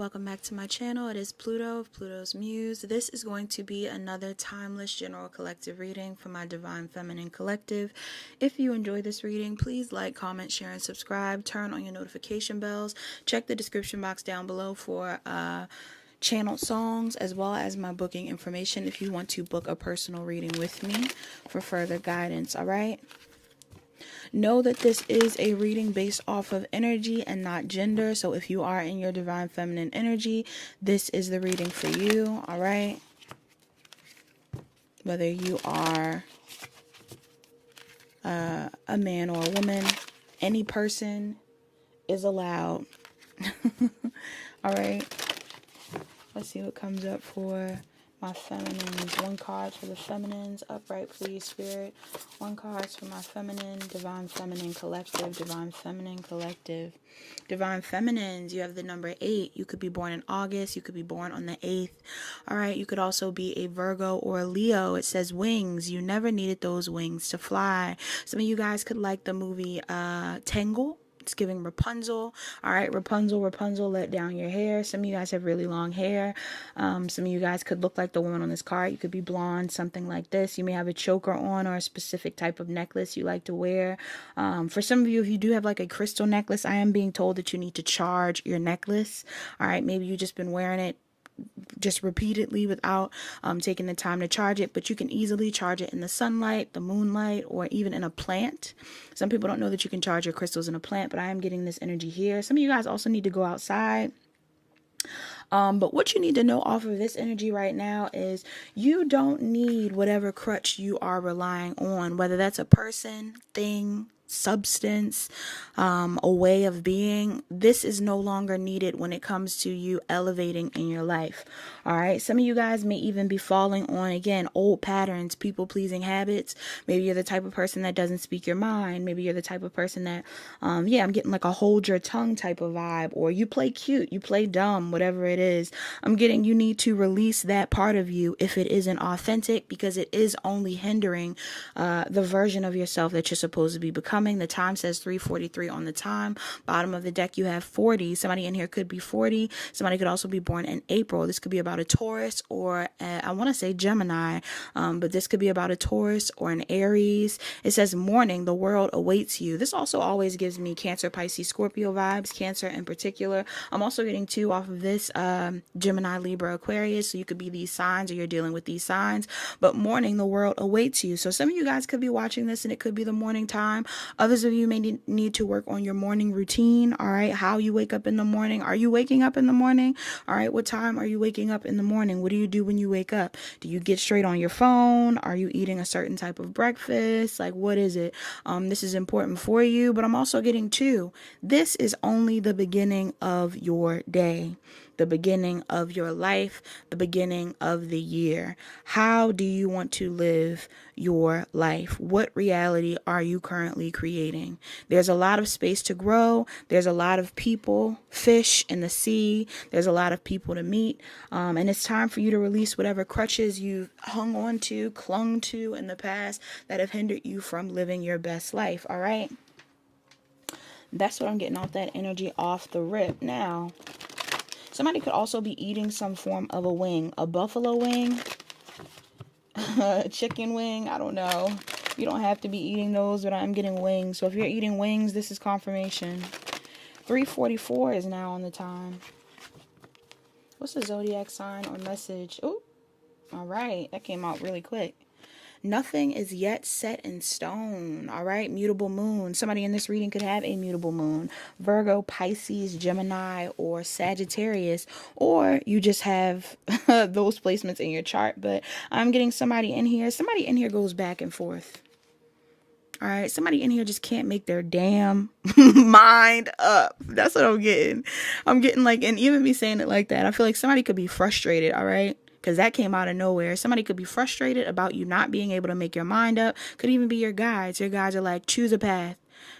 welcome back to my channel. It is Pluto of Pluto's Muse. This is going to be another timeless general collective reading for my Divine Feminine Collective. If you enjoy this reading, please like, comment, share, and subscribe. Turn on your notification bells. Check the description box down below for channel songs as well as my booking information if you want to book a personal reading with me for further guidance. All right. Know that this is a reading based off of energy and not gender. So if you are in your divine feminine energy, this is the reading for you. All right. Whether you are a man or a woman, any person is allowed. All right. Let's see what comes up for my feminines. One card for the feminines. Upright, please, Spirit. One card for my feminine. Divine Feminine Collective. Divine Feminine Collective. Divine Feminines, you have the number 8. You could be born in August. You could be born on the 8th. All right. You could also be a Virgo or a Leo. It says wings. You never needed those wings to fly. Some of you guys could like the movie Tangle. It's giving Rapunzel. All right, Rapunzel, let down your hair. Some of you guys have really long hair. Some of you guys could look like the woman on this card. You could be blonde, something like this. You may have a choker on or a specific type of necklace you like to wear. For some of you, if you do have like a crystal necklace, I am being told that you need to charge your necklace. All right, maybe you've just been wearing it just repeatedly without taking the time to charge it, but you can easily charge it in the sunlight, the moonlight, or even in a plant. Some people don't know that you can charge your crystals in a plant, but I am getting this energy here. Some of you guys also need to go outside. But what you need to know off of this energy right now is you don't need whatever crutch you are relying on, whether that's a person, thing, substance, a way of being. This is no longer needed when it comes to you elevating in your life. All right. Some of you guys may even be falling on, again, old patterns, people pleasing habits. Maybe you're the type of person that doesn't speak your mind. Maybe you're the type of person that, I'm getting like a hold your tongue type of vibe, or you play cute, you play dumb, whatever it is. I'm getting you need to release that part of you if it isn't authentic, because it is only hindering the version of yourself that you're supposed to be becoming. The time says 3:43 on the time. Bottom of the deck, you have 40. Somebody in here could be 40. Somebody could also be born in April. This could be about a Taurus or I want to say Gemini, but this could be about a Taurus or an Aries. It says morning, the world awaits you. This also always gives me Cancer, Pisces, Scorpio vibes, Cancer in particular. I'm also getting 2 off of this Gemini, Libra, Aquarius. So you could be these signs or you're dealing with these signs, but morning, the world awaits you. So some of you guys could be watching this and it could be the morning time. Others of you may need to work on your morning routine. All right. How you wake up in the morning. Are you waking up in the morning? All right. What time are you waking up in the morning? What do you do when you wake up? Do you get straight on your phone? Are you eating a certain type of breakfast? Like, what is it? This is important for you, but I'm also getting 2. This is only the beginning of your day, the beginning of your life, the beginning of the year. How do you want to live your life? What reality are you currently creating? There's a lot of space to grow. There's a lot of people, fish in the sea. There's a lot of people to meet. And it's time for you to release whatever crutches you've hung on to, clung to in the past that have hindered you from living your best life. All right. That's what I'm getting off that energy off the rip. Now, somebody could also be eating some form of a wing, a buffalo wing, a chicken wing. I don't know. You don't have to be eating those, but I'm getting wings. So if you're eating wings, this is confirmation. 3:44 is now on the time. What's the zodiac sign or message? Oh, all right. That came out really quick. Nothing is yet set in stone. All right. Mutable moon. Somebody in this reading could have a mutable moon. Virgo, Pisces, Gemini, or Sagittarius. Or you just have those placements in your chart. But I'm getting somebody in here. Somebody in here goes back and forth. All right. Somebody in here just can't make their damn mind up. That's what I'm getting. I'm getting like, and even me saying it like that, I feel like somebody could be frustrated. All right. Because that came out of nowhere. Somebody could be frustrated about you not being able to make your mind up. Could even be your guides. Your guides are like, choose a path,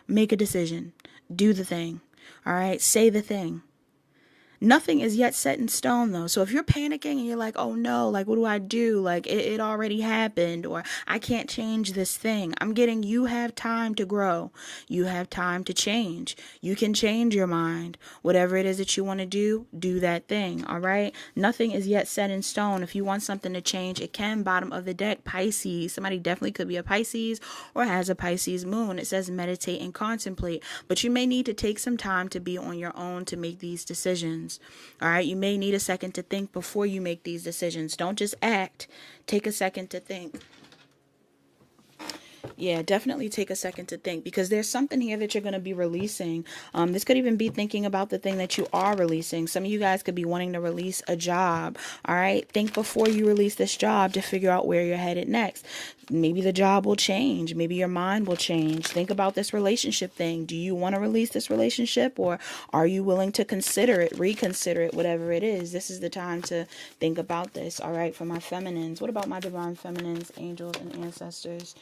make a decision, do the thing. All right. Say the thing. Nothing is yet set in stone though. So if you're panicking and you're like, oh no, like what do I do? Like it already happened, or I can't change this thing. I'm getting, you have time to grow. You have time to change. You can change your mind. Whatever it is that you want to do that thing. All right. Nothing is yet set in stone. If you want something to change, it can. Bottom of the deck, Pisces. Somebody definitely could be a Pisces or has a Pisces moon. It says meditate and contemplate, but you may need to take some time to be on your own to make these decisions. All right. You may need a second to think before you make these decisions. Don't just act. Take a second to think. Yeah, definitely take a second to think, because there's something here that you're going to be releasing. This could even be thinking about the thing that you are releasing. Some of you guys could be wanting to release a job. All right. Think before you release this job to figure out where you're headed next. Maybe the job will change. Maybe your mind will change. Think about this relationship thing. Do you want to release this relationship, or are you willing to consider it, reconsider it, whatever it is? This is the time to think about this. All right. For my feminines, what about my divine feminines, angels, and ancestors?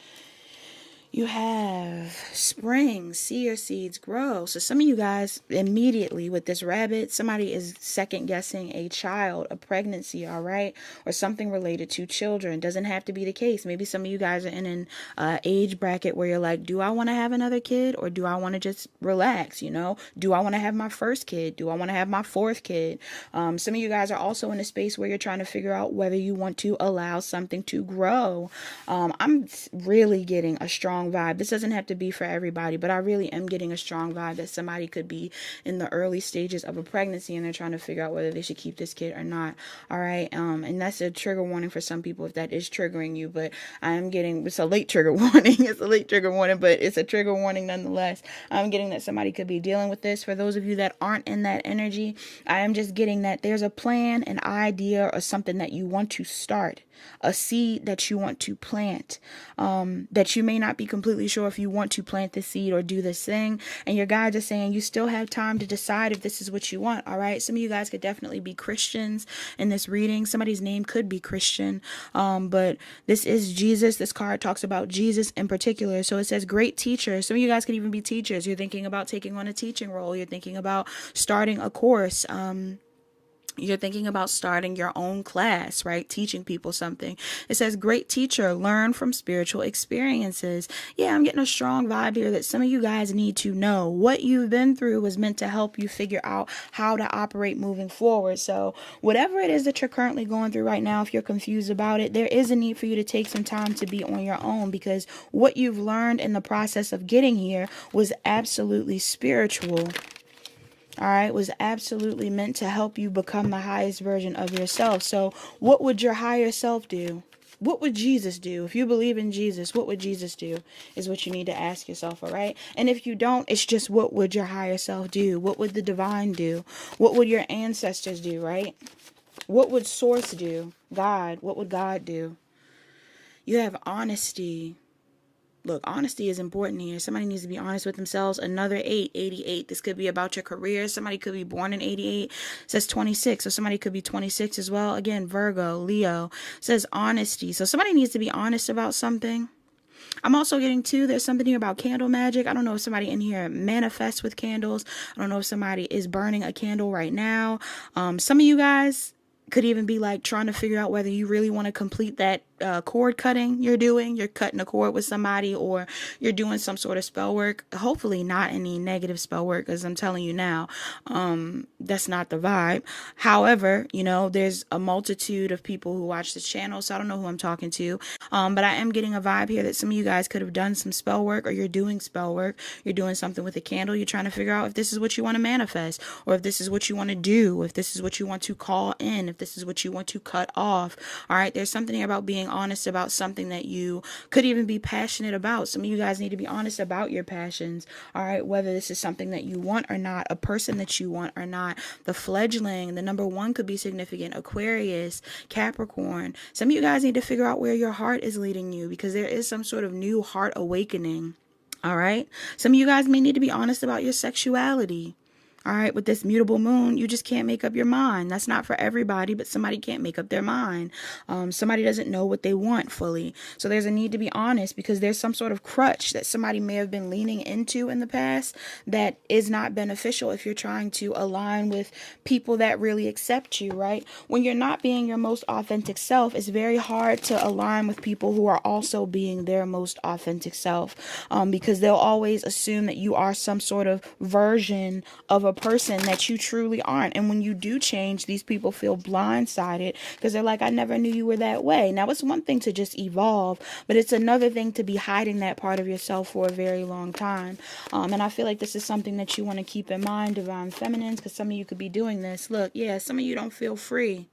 You have spring, see your seeds grow. So some of you guys immediately with this rabbit, somebody is second guessing a child, a pregnancy, all right? Or something related to children. Doesn't have to be the case. Maybe some of you guys are in an age bracket where you're like, do I want to have another kid, or do I want to just relax, you know? Do I want to have my first kid? Do I want to have my fourth kid? Some of you guys are also in a space where you're trying to figure out whether you want to allow something to grow. I'm really getting a strong vibe. This doesn't have to be for everybody, but I really am getting a strong vibe that somebody could be in the early stages of a pregnancy and they're trying to figure out whether they should keep this kid or not. All right. And that's a trigger warning for some people if that is triggering you, but I am getting, it's a late trigger warning. It's a late trigger warning, but it's a trigger warning nonetheless. I'm getting that somebody could be dealing with this. For those of you that aren't in that energy, I am just getting that there's a plan, an idea, or something that you want to start, a seed that you want to plant, that you may not be completely sure if you want to plant this seed or do this thing. And your guides are saying you still have time to decide if this is what you want. All right. Some of you guys could definitely be Christians in this reading. Somebody's name could be Christian. But this is Jesus. This card talks about Jesus in particular. So it says great teacher. Some of you guys could even be teachers. You're thinking about taking on a teaching role. You're thinking about starting a course. You're thinking about starting your own class, right? Teaching people something. It says, great teacher, learn from spiritual experiences. Yeah, I'm getting a strong vibe here that some of you guys need to know what you've been through was meant to help you figure out how to operate moving forward. So whatever it is that you're currently going through right now, if you're confused about it, there is a need for you to take some time to be on your own, because what you've learned in the process of getting here was absolutely spiritual. All right, was absolutely meant to help you become the highest version of yourself. So what would your higher self do? What would Jesus do? If you believe in Jesus, what would Jesus do is what you need to ask yourself, all right? And if you don't, it's just what would your higher self do? What would the divine do? What would your ancestors do, right? What would source do? God, what would God do? You have honesty. Look, honesty is important here. Somebody needs to be honest with themselves. Another 8, 88. This could be about your career. Somebody could be born in 88. It says 26. So somebody could be 26 as well. Again, Virgo, Leo. It says honesty. So somebody needs to be honest about something. I'm also getting too, there's something here about candle magic. I don't know if somebody in here manifests with candles. I don't know if somebody is burning a candle right now. Some of you guys could even be like trying to figure out whether you really want to complete that cord cutting you're doing. You're cutting a cord with somebody, or you're doing some sort of spell work. Hopefully not any negative spell work, because I'm telling you now, that's not the vibe. However, you know, there's a multitude of people who watch this channel, so I don't know who I'm talking to. But I am getting a vibe here that some of you guys could have done some spell work, or you're doing spell work. You're doing something with a candle. You're trying to figure out if this is what you want to manifest, or if this is what you want to do, if this is what you want to call in, if this is what you want to cut off. All right. There's something here about being honest about something that you could even be passionate about. Some of you guys need to be honest about your passions. All right. Whether this is something that you want or not, a person that you want or not. The fledgling, the number 1 could be significant. Aquarius, Capricorn. Some of you guys need to figure out where your heart is leading you, because there is some sort of new heart awakening. All right. Some of you guys may need to be honest about your sexuality. All right, with this mutable moon, you just can't make up your mind. That's not for everybody, but somebody can't make up their mind. Somebody doesn't know what they want fully. So there's a need to be honest, because there's some sort of crutch that somebody may have been leaning into in the past that is not beneficial if you're trying to align with people that really accept you, right? When you're not being your most authentic self, it's very hard to align with people who are also being their most authentic self, because they'll always assume that you are some sort of version of a person that you truly aren't. And when you do change, these people feel blindsided because they're like, I never knew you were that way. Now, it's one thing to just evolve, but it's another thing to be hiding that part of yourself for a very long time. And I feel like this is something that you want to keep in mind, Divine Feminines, because some of you could be doing this. Look, yeah, some of you don't feel free.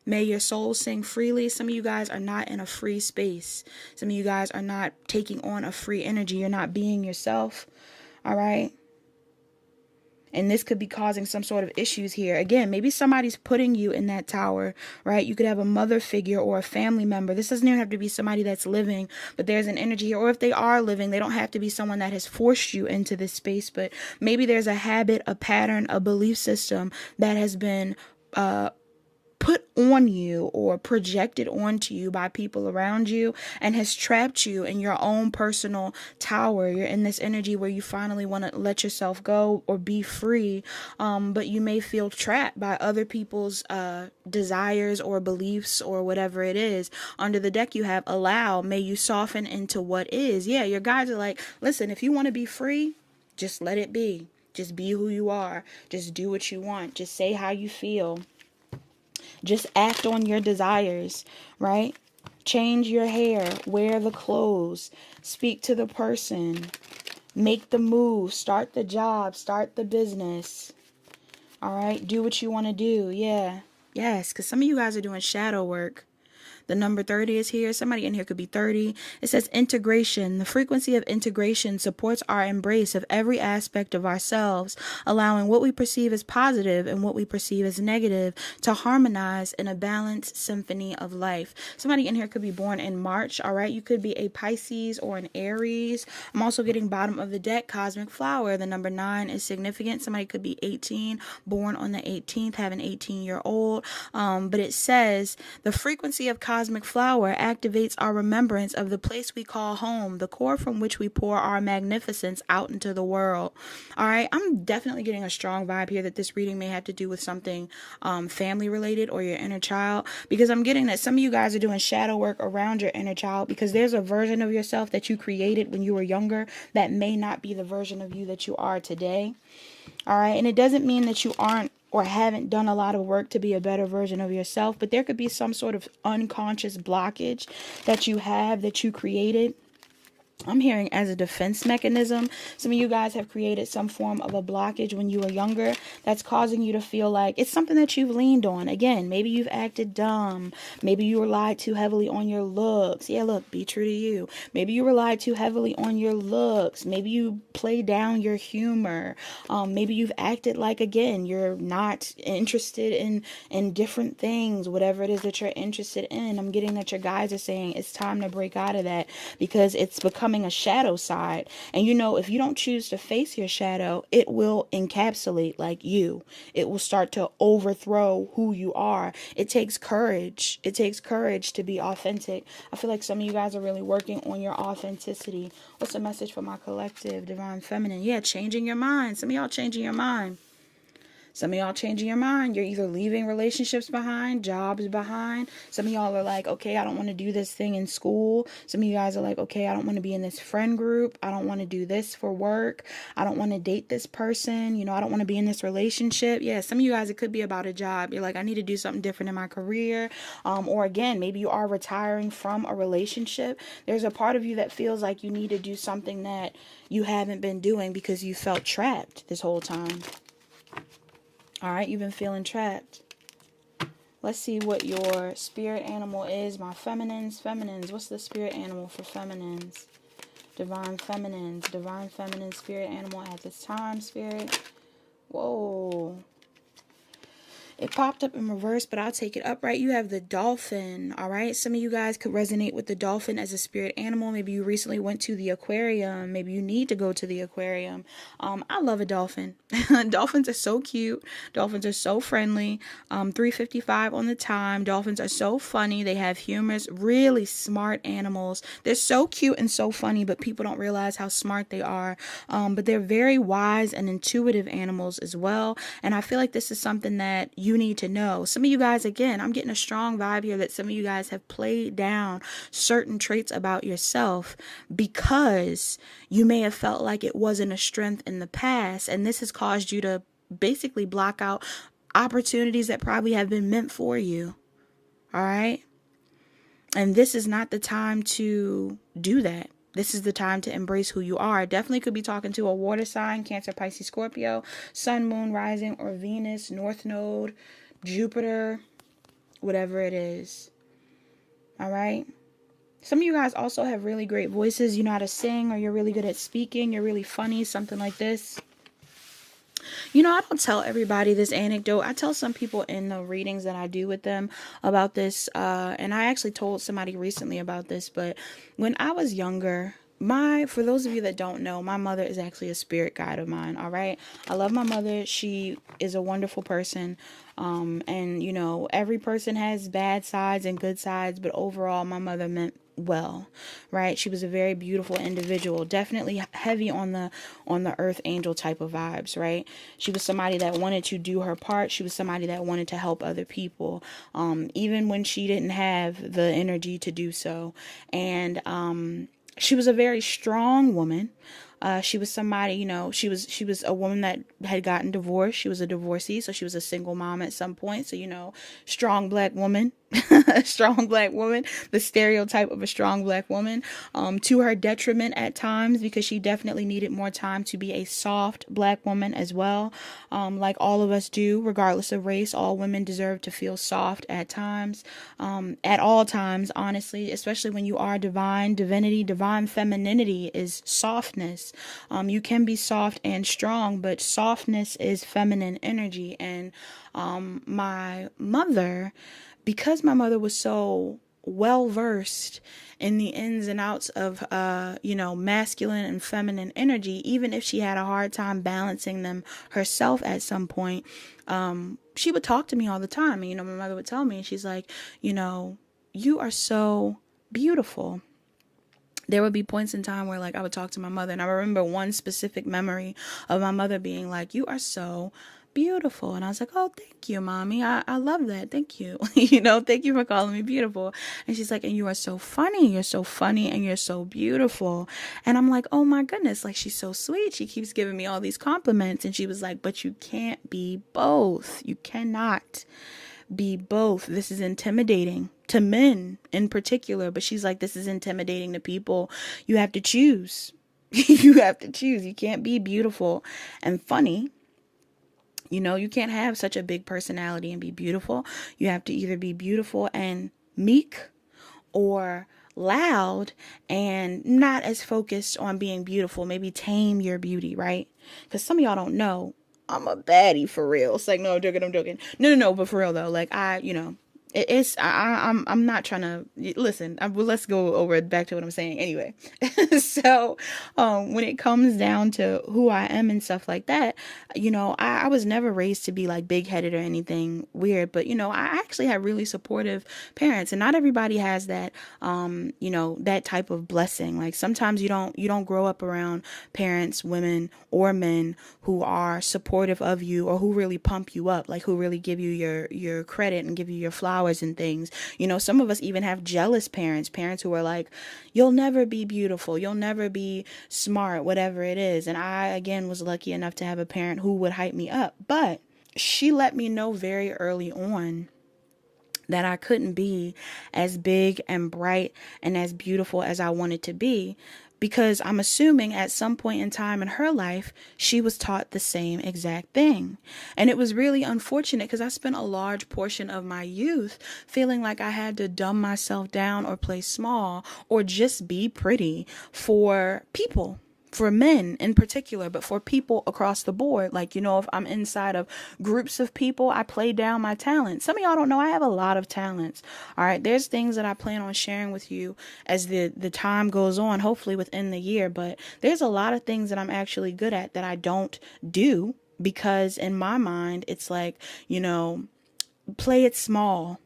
May your soul sing freely. Some of you guys are not in a free space. Some of you guys are not taking on a free energy. You're not being yourself. All right. And this could be causing some sort of issues here. Again, maybe somebody's putting you in that tower, right? You could have a mother figure or a family member. This doesn't even have to be somebody that's living, but there's an energy here. Or if they are living, they don't have to be someone that has forced you into this space. But maybe there's a habit, a pattern, a belief system that has been put on you or projected onto you by people around you and has trapped you in your own personal tower. You're in this energy where you finally want to let yourself go or be free, but you may feel trapped by other people's desires or beliefs or whatever it is. Under the deck you have allow. May you soften into what is. Yeah, your guides are like, listen, if you want to be free, just let it be. Just be who you are. Just do what you want. Just say how you feel. Just act on your desires, right? Change your hair, wear the clothes, speak to the person, make the move, start the job, start the business. All right, do what you want to do. Yeah, yes, because some of you guys are doing shadow work. The number 30 is here. Somebody in here could be 30. It says integration. The frequency of integration supports our embrace of every aspect of ourselves, allowing what we perceive as positive and what we perceive as negative to harmonize in a balanced symphony of life. Somebody in here could be born in March. All right. You could be a Pisces or an Aries. I'm also getting bottom of the deck, cosmic flower. The number 9 is significant. Somebody could be 18, born on the 18th, have an 18-year-old. But it says the frequency of cosmic flower activates our remembrance of the place we call home, the core from which we pour our magnificence out into the world. All right, I'm definitely getting a strong vibe here that this reading may have to do with something family related or your inner child, because I'm getting that some of you guys are doing shadow work around your inner child because there's a version of yourself that you created when you were younger that may not be the version of you that you are today. All right, and it doesn't mean that you aren't or haven't done a lot of work to be a better version of yourself, but there could be some sort of unconscious blockage that you have that you created. I'm hearing as a defense mechanism. Some of you guys have created some form of a blockage when you were younger that's causing you to feel like it's something that you've leaned on. Again, maybe you've acted dumb. Maybe you relied too heavily on your looks. Yeah, look, be true to you. Maybe you relied too heavily on your looks. Maybe you play down your humor. Maybe you've acted like, again, you're not interested in different things, whatever it is that you're interested in. I'm getting that your guides are saying it's time to break out of that because it's becoming a shadow side. And you know, if you don't choose to face your shadow, it will encapsulate like you. It will start to overthrow who you are. It takes courage. It takes courage to be authentic. I feel like some of you guys are really working on your authenticity. What's the message for my collective, Divine Feminine? Yeah, changing your mind. Some of y'all changing your mind. Some of y'all changing your mind. You're either leaving relationships behind, jobs behind. Some of y'all are like, okay, I don't want to do this thing in school. Some of you guys are like, okay, I don't want to be in this friend group. I don't want to do this for work. I don't want to date this person. You know, I don't want to be in this relationship. Yeah, some of you guys, it could be about a job. You're like, I need to do something different in my career. Or again, maybe you are retiring from a relationship. There's a part of you that feels like you need to do something that you haven't been doing because you felt trapped this whole time. All right, you've been feeling trapped. Let's see what your spirit animal is, my feminines. Feminines, what's the spirit animal for feminines? Divine feminines, divine feminine spirit animal at this time, spirit. Whoa. It popped up in reverse, but I'll take it upright. You have the dolphin, all right? Some of you guys could resonate with the dolphin as a spirit animal. Maybe you recently went to the aquarium. Maybe you need to go to the aquarium. I love a dolphin. Dolphins are so cute. Dolphins are so friendly. 3:55 on the time. Dolphins are so funny. They have humorous, really smart animals. They're so cute and so funny, but people don't realize how smart they are. But they're very wise and intuitive animals as well. And I feel like this is something that you need to know. Some of you guys, again, I'm getting a strong vibe here that some of you guys have played down certain traits about yourself because you may have felt like it wasn't a strength in the past. And this has caused you to basically block out opportunities that probably have been meant for you. All right. And this is not the time to do that. This is the time to embrace who you are. Definitely could be talking to a water sign, Cancer, Pisces, Scorpio, Sun, Moon, Rising, or Venus, North Node, Jupiter, whatever it is. All right. Some of you guys also have really great voices. You know how to sing, or you're really good at speaking. You're really funny, something like this. You know, I don't tell everybody this anecdote. I tell some people in the readings that I do with them about this. And I actually told somebody recently about this. But when I was younger, for those of you that don't know, my mother is actually a spirit guide of mine. All right. I love my mother. She is a wonderful person. And, you know, every person has bad sides and good sides. But overall, my mother meant well, right? She was a very beautiful individual, definitely heavy on the earth angel type of vibes, right? She was somebody that wanted to do her part. She was somebody that wanted to help other people, even when she didn't have the energy to do so. And she was a very strong woman. She was somebody, you know, she was a woman that had gotten divorced. She was a divorcee, so she was a single mom at some point. So, you know, strong black woman, a strong black woman, the stereotype of a strong black woman, to her detriment at times, because she definitely needed more time to be a soft black woman as well. Like all of us do, regardless of race, all women deserve to feel soft at times, at all times, honestly, especially when you are divinity, divine femininity is softness. You can be soft and strong, but softness is feminine energy. And my mother, because my mother was so well versed in the ins and outs of you know, masculine and feminine energy, even if she had a hard time balancing them herself at some point, she would talk to me all the time. And, you know, my mother would tell me, and she's like, you know, you are so beautiful. There would be points in time where, like, I would talk to my mother, and I remember one specific memory of my mother being like, you are so beautiful. And I was like, oh, thank you, mommy. I love that. Thank you. You know, thank you for calling me beautiful. And she's like, and you are so funny. You're so funny and you're so beautiful. And I'm like, oh my goodness, like, she's so sweet. She keeps giving me all these compliments. And she was like, but you can't be both. You cannot be both. This is intimidating to men in particular, but she's like, this is intimidating to people. You have to choose. You have to choose. You can't be beautiful and funny. You know, you can't have such a big personality and be beautiful. You have to either be beautiful and meek, or loud and not as focused on being beautiful. Maybe tame your beauty, right? Because some of y'all don't know, I'm a baddie for real. It's like, no, I'm joking. No, but for real though, like, you know, I'm not trying to listen. Let's go over back to what I'm saying anyway. So, when it comes down to who I am and stuff like that, you know, I was never raised to be like big headed or anything weird, but, you know, I actually had really supportive parents, and not everybody has that, you know, that type of blessing. Like, sometimes you don't grow up around parents, women or men, who are supportive of you, or who really pump you up, like, who really give you your credit and give you your flowers and things. You know, some of us even have jealous parents who are like, you'll never be beautiful, you'll never be smart, whatever it is. And I, again, was lucky enough to have a parent who would hype me up, but she let me know very early on that I couldn't be as big and bright and as beautiful as I wanted to be, because I'm assuming at some point in time in her life, she was taught the same exact thing. And it was really unfortunate, because I spent a large portion of my youth feeling like I had to dumb myself down or play small or just be pretty for people, for men in particular, but for people across the board. Like, you know, if I'm inside of groups of people, I play down my talents. Some of y'all don't know I have a lot of talents. All right. There's things that I plan on sharing with you as the time goes on, hopefully within the year. But there's a lot of things that I'm actually good at that I don't do, because in my mind, it's like, you know, play it small.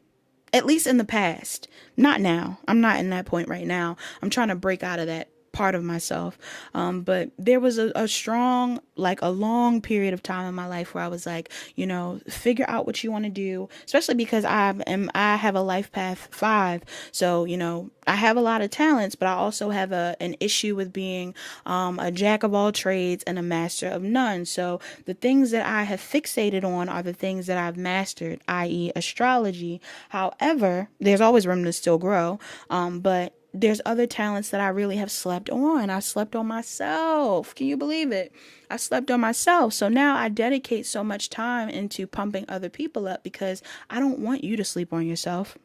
At least in the past. Not now. I'm not in that point right now. I'm trying to break out of that part of myself. But there was a strong, like a long period of time in my life where I was like, you know, figure out what you want to do, especially because I have a life path 5. So, you know, I have a lot of talents, but I also have an issue with being a jack of all trades and a master of none. So the things that I have fixated on are the things that I've mastered, i.e. astrology. However, there's always room to still grow. But there's other talents that I really have slept on. I slept on myself. Can you believe it? I slept on myself. So now I dedicate so much time into pumping other people up, because I don't want you to sleep on yourself.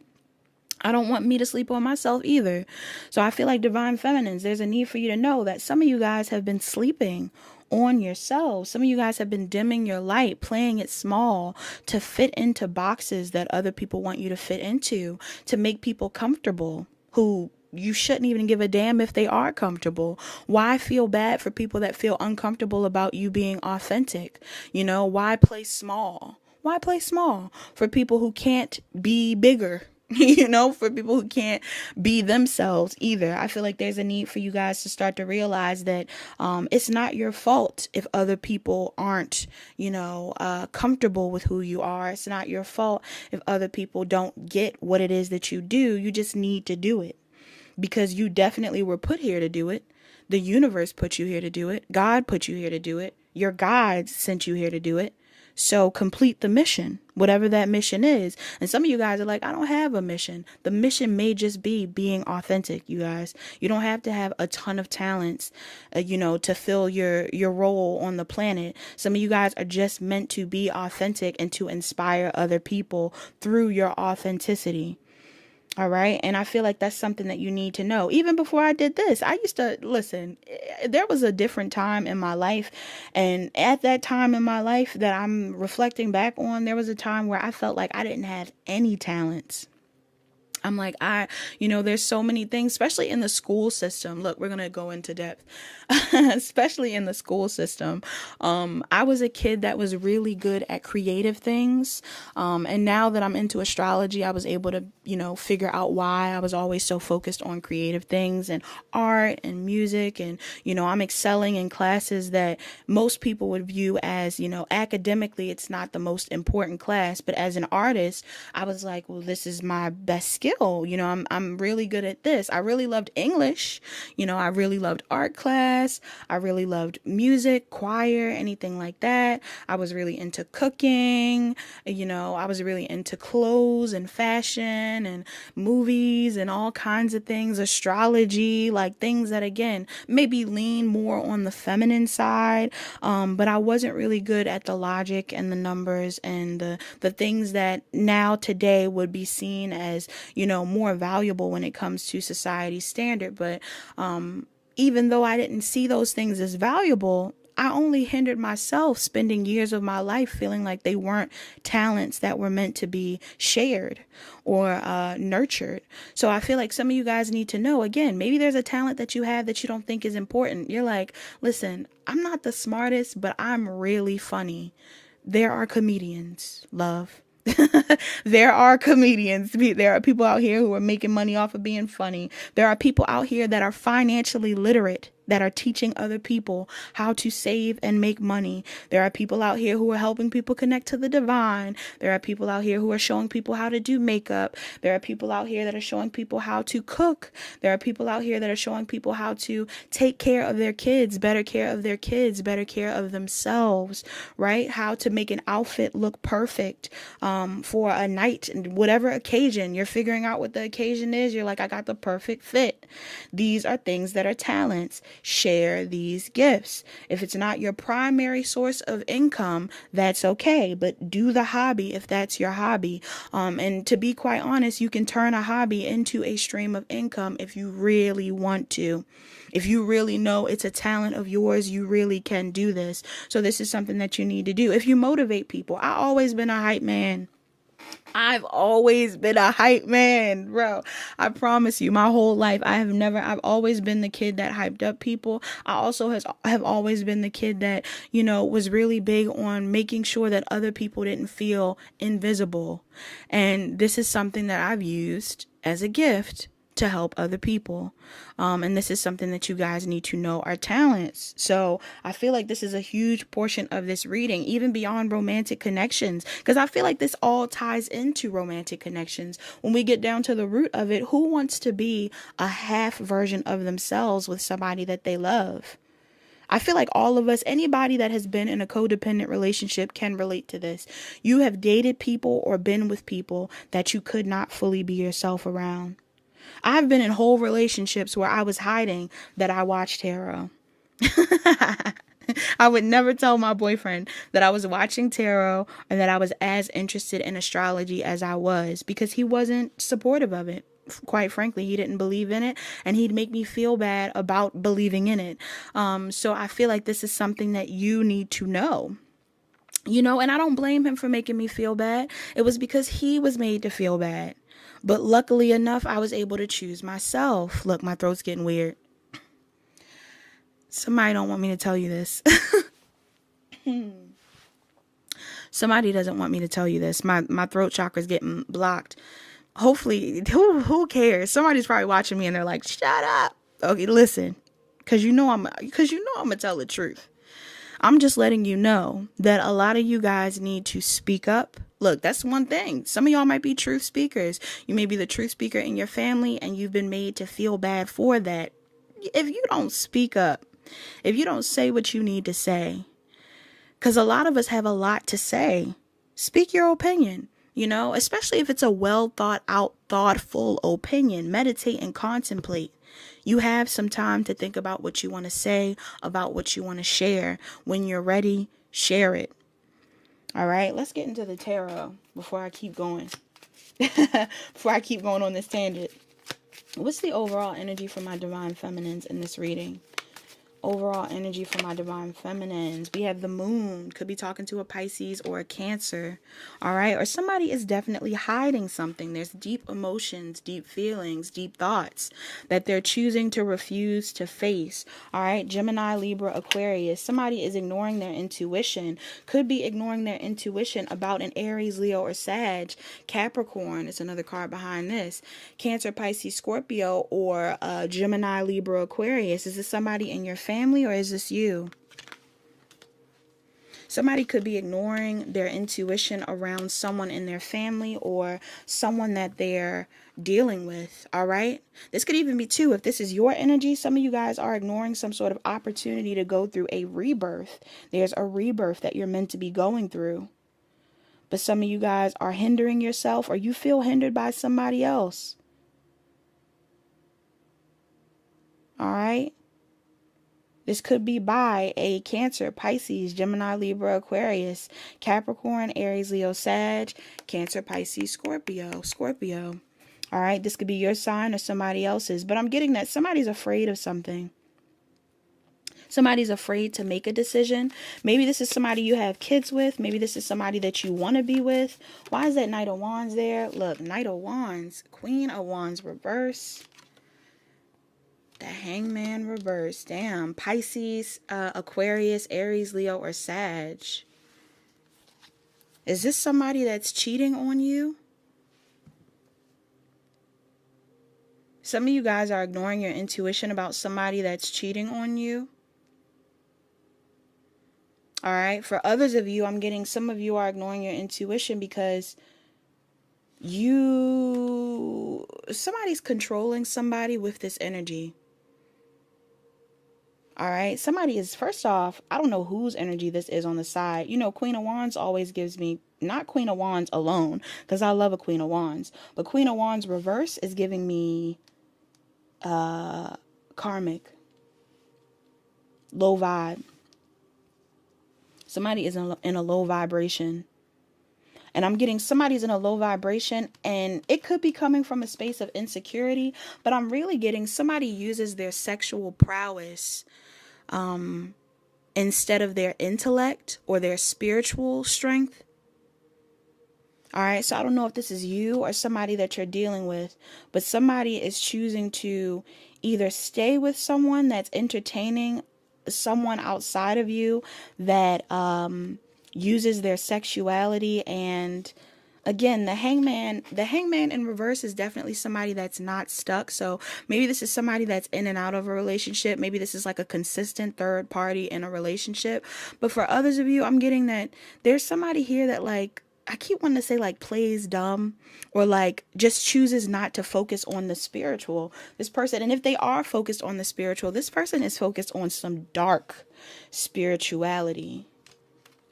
I don't want me to sleep on myself either. So I feel like divine feminines, there's a need for you to know that some of you guys have been sleeping on yourselves. Some of you guys have been dimming your light, playing it small to fit into boxes that other people want you to fit into, to make people comfortable, who you shouldn't even give a damn if they are comfortable. Why feel bad for people that feel uncomfortable about you being authentic? You know, why play small? Why play small for people who can't be bigger? You know, for people who can't be themselves either. I feel like there's a need for you guys to start to realize that it's not your fault if other people aren't, you know, comfortable with who you are. It's not your fault if other people don't get what it is that you do. You just need to do it, because you definitely were put here to do it. The universe put you here to do it. God put you here to do it. Your guides sent you here to do it. So complete the mission, whatever that mission is. And some of you guys are like, I don't have a mission. The mission may just be being authentic, you guys. You don't have to have a ton of talents, you know, to fill your role on the planet. Some of you guys are just meant to be authentic and to inspire other people through your authenticity. All right. And I feel like that's something that you need to know. Even before I did this, I used to listen. There was a different time in my life. And at that time in my life that I'm reflecting back on, there was a time where I felt like I didn't have any talents. I'm like, you know, there's so many things, especially in the school system. Look, we're going to go into depth, especially in the school system. I was a kid that was really good at creative things. And now that I'm into astrology, I was able to, you know, figure out why I was always so focused on creative things and art and music. And, you know, I'm excelling in classes that most people would view as, you know, academically, it's not the most important class. But as an artist, I was like, well, this is my best skill. You know, I'm really good at this. I really loved English. You know, I really loved art class. I really loved music, choir, anything like that. I was really into cooking. You know, I was really into clothes and fashion and movies and all kinds of things, astrology, like things that, again, maybe lean more on the feminine side. But I wasn't really good at the logic and the numbers and the things that now today would be seen as, you know, more valuable when it comes to society's standard. But even though I didn't see those things as valuable, I only hindered myself spending years of my life feeling like they weren't talents that were meant to be shared or nurtured. So I feel like some of you guys need to know, again, maybe there's a talent that you have that you don't think is important. You're like, listen, I'm not the smartest, but I'm really funny. There are comedians, love. There are comedians. There are people out here who are making money off of being funny. There are people out here that are financially literate, that are teaching other people how to save and make money. There are people out here who are helping people connect to the divine. There are people out here who are showing people how to do makeup. There are people out here that are showing people how to cook. There are people out here that are showing people how to take care of their kids, better care of their kids, better care of themselves, right? How to make an outfit look perfect for a night and whatever occasion. You're figuring out what the occasion is. You're like, I got the perfect fit. These are things that are talents. share these gifts. If it's not your primary source of income, that's okay, but do the hobby if that's your hobby. And to be quite honest, you can turn a hobby into a stream of income if you really want to. If you really know it's a talent of yours, you really can do this. So this is something that you need to do. If you motivate people, I've always been a hype man. I've always been a hype man, bro. I promise you, my whole life, I've always been the kid that hyped up people. I also have always been the kid that, was really big on making sure that other people didn't feel invisible. And this is something that I've used as a gift to help other people. And this is something that you guys need to know are talents. So I feel like this is a huge portion of this reading, even beyond romantic connections, because I feel like this all ties into romantic connections. When we get down to the root of it, who wants to be a half version of themselves with somebody that they love? I feel like all of us, anybody that has been in a codependent relationship can relate to this. You have dated people or been with people that you could not fully be yourself around. I've been in whole relationships where I was hiding that I watched tarot. I would never tell my boyfriend that I was watching tarot or that I was as interested in astrology as I was, because he wasn't supportive of it. Quite frankly, he didn't believe in it, and he'd make me feel bad about believing in it. So I feel like this is something that you need to know. And I don't blame him for making me feel bad. It was because he was made to feel bad. But luckily enough, I was able to choose myself. Look, my throat's getting weird. Somebody don't want me to tell you this. Somebody doesn't want me to tell you this. My throat chakra's getting blocked. Hopefully, who cares? Somebody's probably watching me and they're like, shut up. Okay, listen. Because you know I'm going to tell the truth. I'm just letting you know that a lot of you guys need to speak up. Look, that's one thing. Some of y'all might be truth speakers. You may be the truth speaker in your family, and you've been made to feel bad for that. If you don't speak up, if you don't say what you need to say, because a lot of us have a lot to say, speak your opinion, especially if it's a well thought out, thoughtful opinion. Meditate and contemplate. You have some time to think about what you want to say, about what you want to share. When you're ready, share it. All right, let's get into the tarot before I keep going. Before I keep going on this tangent. What's the overall energy for my divine feminines in this reading? Overall energy for my divine feminines. We have the moon. Could be talking to a Pisces or a Cancer. All right. Or somebody is definitely hiding something. There's deep emotions, deep feelings, deep thoughts that they're choosing to refuse to face. All right. Gemini, Libra, Aquarius. Somebody is ignoring their intuition. Could be ignoring their intuition about an Aries, Leo, or Sag. Capricorn is another card behind this. Cancer, Pisces, Scorpio, or Gemini, Libra, Aquarius. Is this somebody in your family, or is this you? Somebody could be ignoring their intuition around someone in their family or someone that they're dealing with. All right. This could even be too, if this is your energy, some of you guys are ignoring some sort of opportunity to go through a rebirth. There's a rebirth that you're meant to be going through. But some of you guys are hindering yourself, or you feel hindered by somebody else. All right. This could be by a Cancer, Pisces, Gemini, Libra, Aquarius, Capricorn, Aries, Leo, Sag, Cancer, Pisces, Scorpio. All right. This could be your sign or somebody else's. But I'm getting that somebody's afraid of something. Somebody's afraid to make a decision. Maybe this is somebody you have kids with. Maybe this is somebody that you want to be with. Why is that Knight of Wands there? Look, Knight of Wands, Queen of Wands reverse. The Hangman reverse. Damn. Pisces, Aquarius, Aries, Leo, or Sag. Is this somebody that's cheating on you? Some of you guys are ignoring your intuition about somebody that's cheating on you. All right. For others of you, I'm getting some of you are ignoring your intuition because somebody's controlling somebody with this energy. All right. Somebody is, first off, I don't know whose energy this is on the side. Queen of Wands always gives me, not Queen of Wands alone, because I love a Queen of Wands, but Queen of Wands reverse is giving me karmic. low vibe. Somebody is in a low vibration. And I'm getting somebody's in a low vibration, and it could be coming from a space of insecurity, but I'm really getting somebody uses their sexual prowess instead of their intellect or their spiritual strength. All right, so I don't know if this is you or somebody that you're dealing with, but somebody is choosing to either stay with someone that's entertaining someone outside of you that uses their sexuality. And again, the hangman in reverse is definitely somebody that's not stuck. So maybe this is somebody that's in and out of a relationship. Maybe this is like a consistent third party in a relationship. But for others of you, I'm getting that there's somebody here that, like, I keep wanting to say, like, plays dumb, or like just chooses not to focus on the spiritual. This person, and if they are focused on the spiritual, this person is focused on some dark spirituality.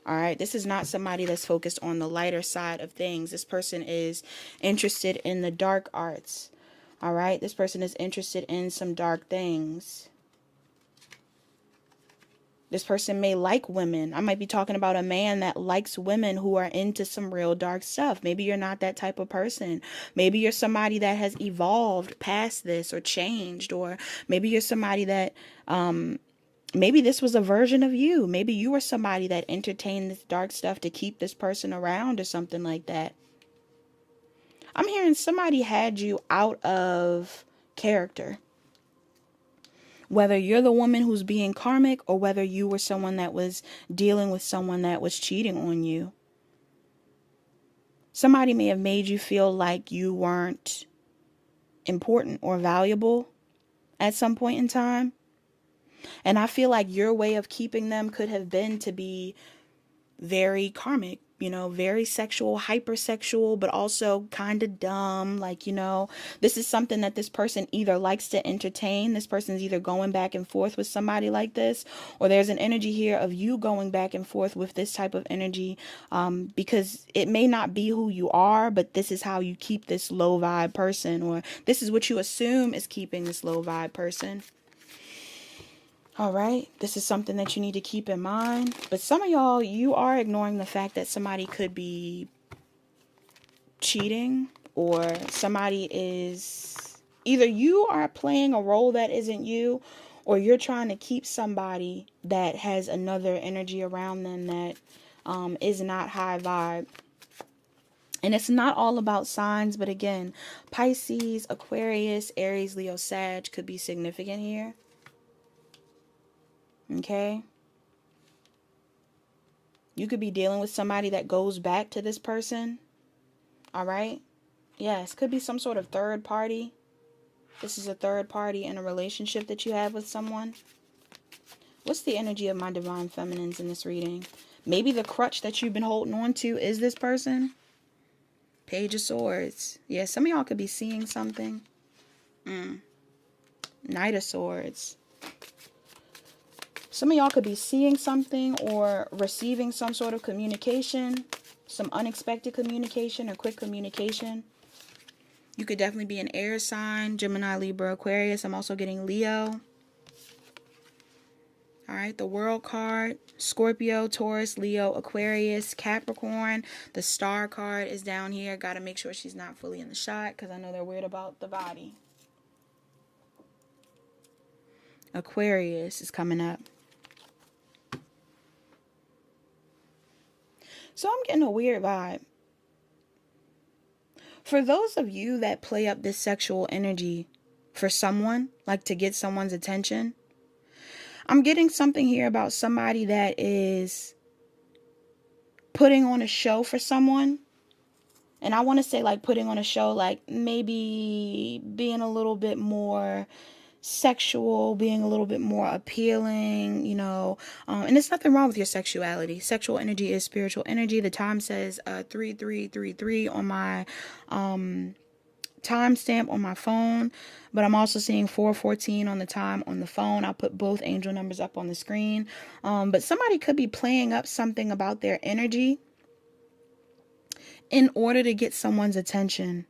All right, this is not somebody that's focused on the lighter side of things. This person is interested in the dark arts. All right, this person is interested in some dark things. This person may like women. I might be talking about a man that likes women who are into some real dark stuff. Maybe you're not that type of person. Maybe you're somebody that has evolved past this or changed, or maybe you're somebody that, maybe this was a version of you. Maybe you were somebody that entertained this dark stuff to keep this person around or something like that. I'm hearing somebody had you out of character. Whether you're the woman who's being karmic, or whether you were someone that was dealing with someone that was cheating on you. Somebody may have made you feel like you weren't important or valuable at some point in time. And I feel like your way of keeping them could have been to be very karmic, very sexual, hypersexual, but also kind of dumb. Like, this is something that this person either likes to entertain. This person's either going back and forth with somebody like this, or there's an energy here of you going back and forth with this type of energy, because it may not be who you are, but this is how you keep this low vibe person, or this is what you assume is keeping this low vibe person. All right, this is something that you need to keep in mind. But some of y'all, you are ignoring the fact that somebody could be cheating, or somebody is, either you are playing a role that isn't you, or you're trying to keep somebody that has another energy around them that is not high vibe. And it's not all about signs, but again, Pisces, Aquarius, Aries, Leo, Sag could be significant here. Okay, you could be dealing with somebody that goes back to this person. All right, yes, could be some sort of third party. This is a third party in a relationship that you have with someone. What's the energy of my divine feminines in this reading? Maybe the crutch that you've been holding on to is this person. Page of Swords. Yeah, some of y'all could be seeing something. Knight of Swords. Some of y'all could be seeing something or receiving some sort of communication, some unexpected communication or quick communication. You could definitely be an air sign, Gemini, Libra, Aquarius. I'm also getting Leo. All right, the World card, Scorpio, Taurus, Leo, Aquarius, Capricorn. The Star card is down here. Got to make sure she's not fully in the shot because I know they're weird about the body. Aquarius is coming up. So I'm getting a weird vibe. For those of you that play up this sexual energy for someone, like to get someone's attention, I'm getting something here about somebody that is putting on a show for someone. And I want to say like putting on a show, like maybe being a little bit more sexual, being a little bit more appealing, and there's nothing wrong with your sexuality. Sexual energy is spiritual energy. The time says 3333 on my timestamp on my phone, but I'm also seeing 4:14 on the time on the phone. I'll put both angel numbers up on the screen. But somebody could be playing up something about their energy in order to get someone's attention.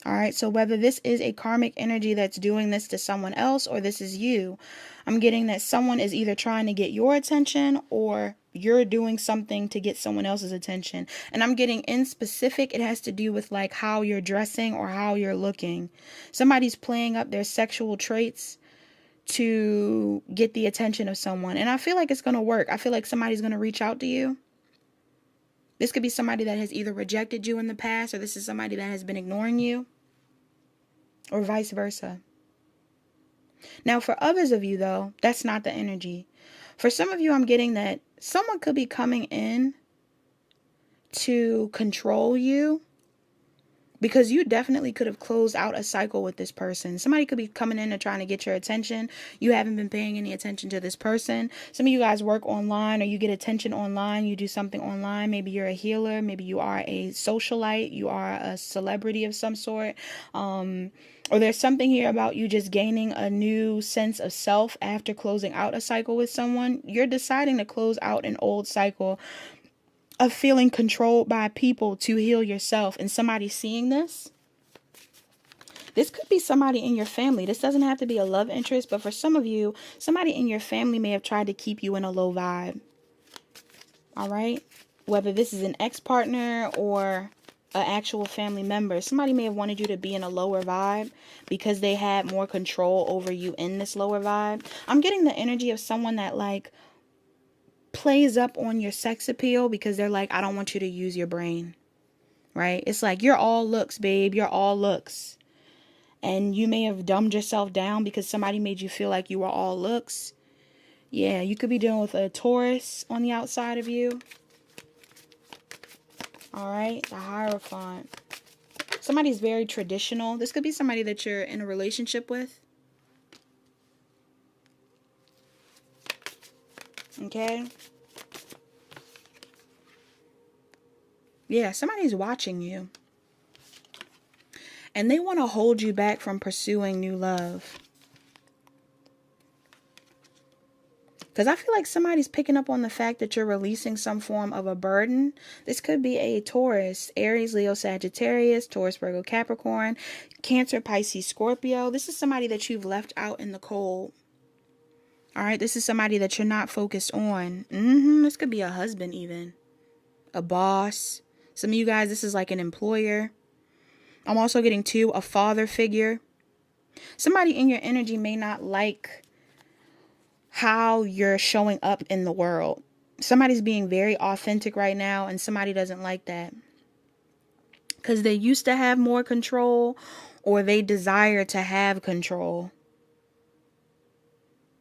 All right, so whether this is a karmic energy that's doing this to someone else or this is you, I'm getting that someone is either trying to get your attention or you're doing something to get someone else's attention. And I'm getting in specific, it has to do with like how you're dressing or how you're looking. Somebody's playing up their sexual traits to get the attention of someone. And I feel like it's going to work. I feel like somebody's going to reach out to you. This could be somebody that has either rejected you in the past, or this is somebody that has been ignoring you, or vice versa. Now, for others of you, though, that's not the energy. For some of you, I'm getting that someone could be coming in to control you, because you definitely could have closed out a cycle with this person. Somebody could be coming in and trying to get your attention. You haven't been paying any attention to this person. Some of you guys work online, or you get attention online. You do something online. Maybe you're a healer. Maybe you are a socialite. You are a celebrity of some sort. Or there's something here about you just gaining a new sense of self after closing out a cycle with someone. You're deciding to close out an old cycle of feeling controlled by people to heal yourself. And somebody seeing this. This could be somebody in your family. This doesn't have to be a love interest, but for some of you, somebody in your family may have tried to keep you in a low vibe. All right? Whether this is an ex-partner or an actual family member, somebody may have wanted you to be in a lower vibe because they had more control over you in this lower vibe. I'm getting the energy of someone that like plays up on your sex appeal because they're like, I don't want you to use your brain, right? It's like, you're all looks, babe. You're all looks. And you may have dumbed yourself down because somebody made you feel like you were all looks. Yeah, you could be dealing with a Taurus on the outside of you. All right, the Hierophant. Somebody's very traditional. This could be somebody that you're in a relationship with. Okay. Yeah, somebody's watching you. And they want to hold you back from pursuing new love. Because I feel like somebody's picking up on the fact that you're releasing some form of a burden. This could be a Taurus, Aries, Leo, Sagittarius, Taurus, Virgo, Capricorn, Cancer, Pisces, Scorpio. This is somebody that you've left out in the cold. All right, this is somebody that you're not focused on. This could be a husband even. A boss. Some of you guys, this is like an employer. I'm also getting too a father figure. Somebody in your energy may not like how you're showing up in the world. Somebody's being very authentic right now, and somebody doesn't like that. Because they used to have more control, or they desire to have control.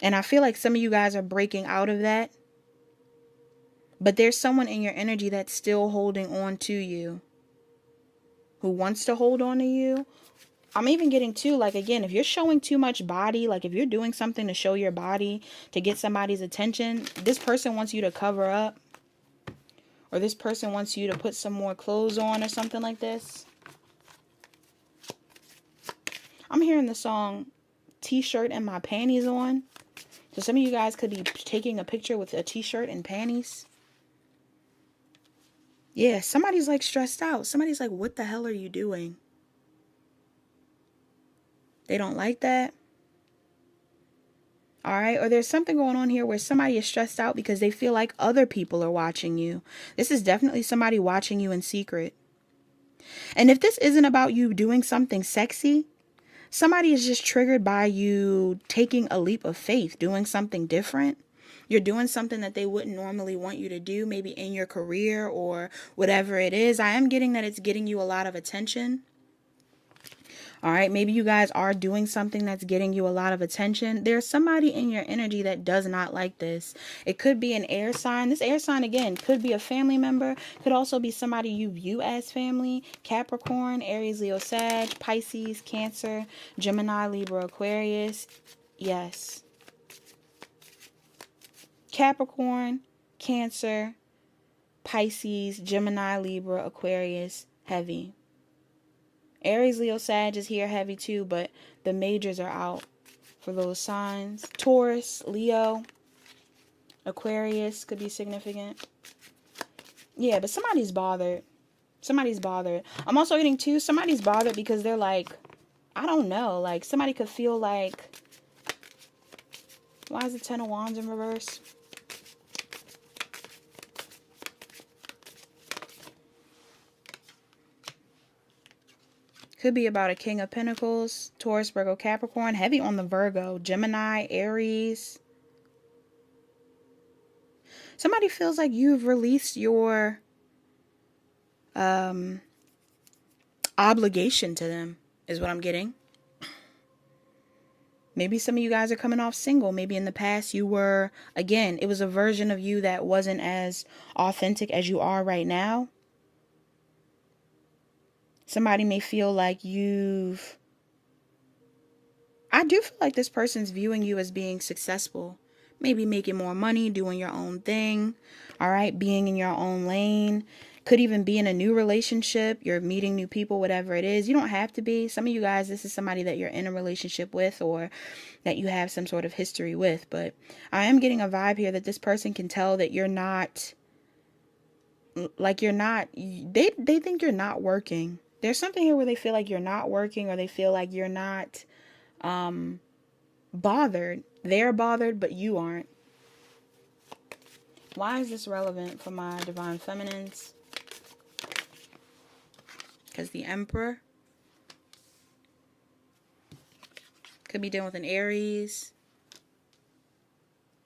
And I feel like some of you guys are breaking out of that. But there's someone in your energy that's still holding on to you. Who wants to hold on to you. I'm even getting too, like, again, if you're showing too much body, like if you're doing something to show your body to get somebody's attention, this person wants you to cover up. Or this person wants you to put some more clothes on or something like this. I'm hearing the song T-shirt and my panties on. So some of you guys could be taking a picture with a t-shirt and panties. Yeah, somebody's like stressed out. Somebody's like, what the hell are you doing? They don't like that. All right. Or there's something going on here where somebody is stressed out because they feel like other people are watching you. This is definitely somebody watching you in secret. And if this isn't about you doing something sexy, somebody is just triggered by you taking a leap of faith, doing something different. You're doing something that they wouldn't normally want you to do, maybe in your career or whatever it is. I am getting that it's getting you a lot of attention. All right, maybe you guys are doing something that's getting you a lot of attention. There's somebody in your energy that does not like this. It could be an air sign. This air sign, again, could be a family member. Could also be somebody you view as family. Capricorn, Aries, Leo, Sag, Pisces, Cancer, Gemini, Libra, Aquarius. Yes. Capricorn, Cancer, Pisces, Gemini, Libra, Aquarius, heavy. Aries, Leo, Sag is here heavy too, but the majors are out for those signs. Taurus, Leo, Aquarius could be significant. Yeah, but somebody's bothered. Somebody's bothered. I'm also getting too, somebody's bothered because they're like, I don't know, like somebody could feel like, why is the Ten of Wands in reverse? Could be about a King of Pentacles, Taurus, Virgo, Capricorn, heavy on the Virgo, Gemini, Aries. Somebody feels like you've released your obligation to them, is what I'm getting. Maybe some of you guys are coming off single. Maybe in the past you were, again, it was a version of you that wasn't as authentic as you are right now. Somebody may feel like I do feel like this person's viewing you as being successful. Maybe making more money, doing your own thing. All right, being in your own lane. Could even be in a new relationship. You're meeting new people, whatever it is. You don't have to be. Some of you guys, this is somebody that you're in a relationship with or that you have some sort of history with. But I am getting a vibe here that this person can tell that you're not, like you're not, they think you're not working. There's something here where they feel like you're not working, or they feel like you're not bothered. They're bothered, but you aren't. Why is this relevant for my divine feminines? Because the Emperor could be dealing with an Aries,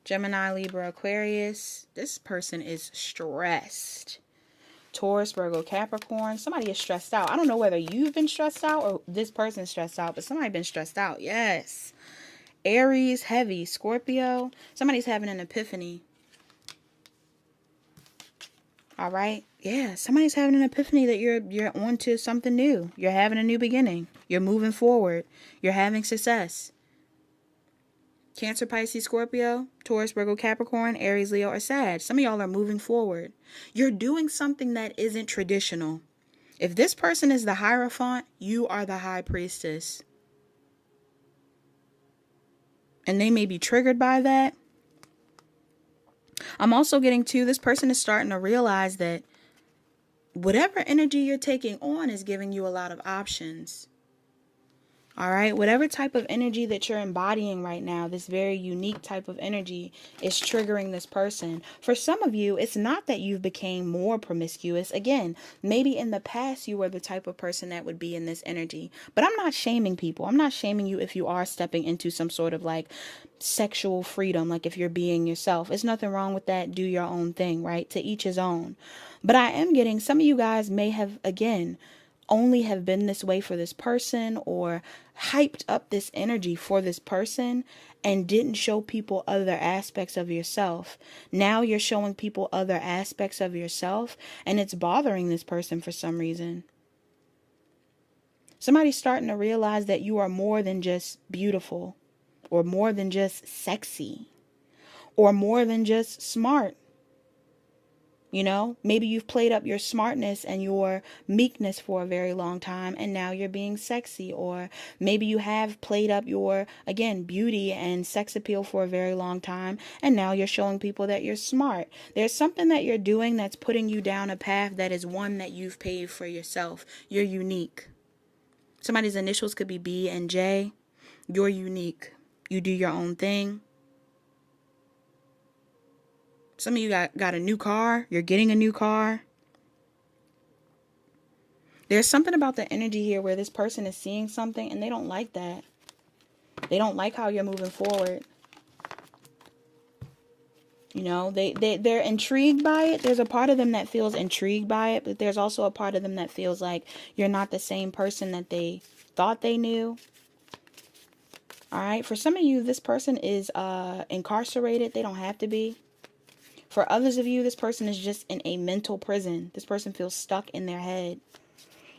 Gemini, Libra, Aquarius. This person is stressed. Taurus, Virgo, Capricorn. Somebody is stressed out. I don't know whether you've been stressed out or this person's stressed out, but somebody been stressed out. Yes. Aries, heavy. Scorpio. Somebody's having an epiphany. All right. Yeah. Somebody's having an epiphany that you're on to something new. You're having a new beginning. You're moving forward. You're having success. Cancer, Pisces, Scorpio, Taurus, Virgo, Capricorn, Aries, Leo, or Sag. Some of y'all are moving forward. You're doing something that isn't traditional. If this person is the Hierophant, you are the High Priestess. And they may be triggered by that. I'm also getting to, this person is starting to realize that whatever energy you're taking on is giving you a lot of options. All right, whatever type of energy that you're embodying right now, this very unique type of energy is triggering this person. For some of you, it's not that you've became more promiscuous. Again, maybe in the past you were the type of person that would be in this energy. But I'm not shaming people. I'm not shaming you if you are stepping into some sort of like sexual freedom, like if you're being yourself. There's nothing wrong with that. Do your own thing, right? To each his own. But I am getting, some of you guys may have, again, only have been this way for this person or hyped up this energy for this person and didn't show people other aspects of yourself. Now you're showing people other aspects of yourself and it's bothering this person for some reason. Somebody's starting to realize that you are more than just beautiful or more than just sexy or more than just smart. You know, maybe you've played up your smartness and your meekness for a very long time and now you're being sexy. Or maybe you have played up your, again, beauty and sex appeal for a very long time and now you're showing people that you're smart. There's something that you're doing that's putting you down a path that is one that you've paved for yourself. You're unique. Somebody's initials could be B and J. You're unique. You do your own thing. Some of you got a new car. You're getting a new car. There's something about the energy here where this person is seeing something and they don't like that. They don't like how you're moving forward. You know, they're intrigued by it. There's a part of them that feels intrigued by it, but there's also a part of them that feels like you're not the same person that they thought they knew. All right. For some of you, this person is incarcerated. They don't have to be. For others of you, this person is just in a mental prison. This person feels stuck in their head.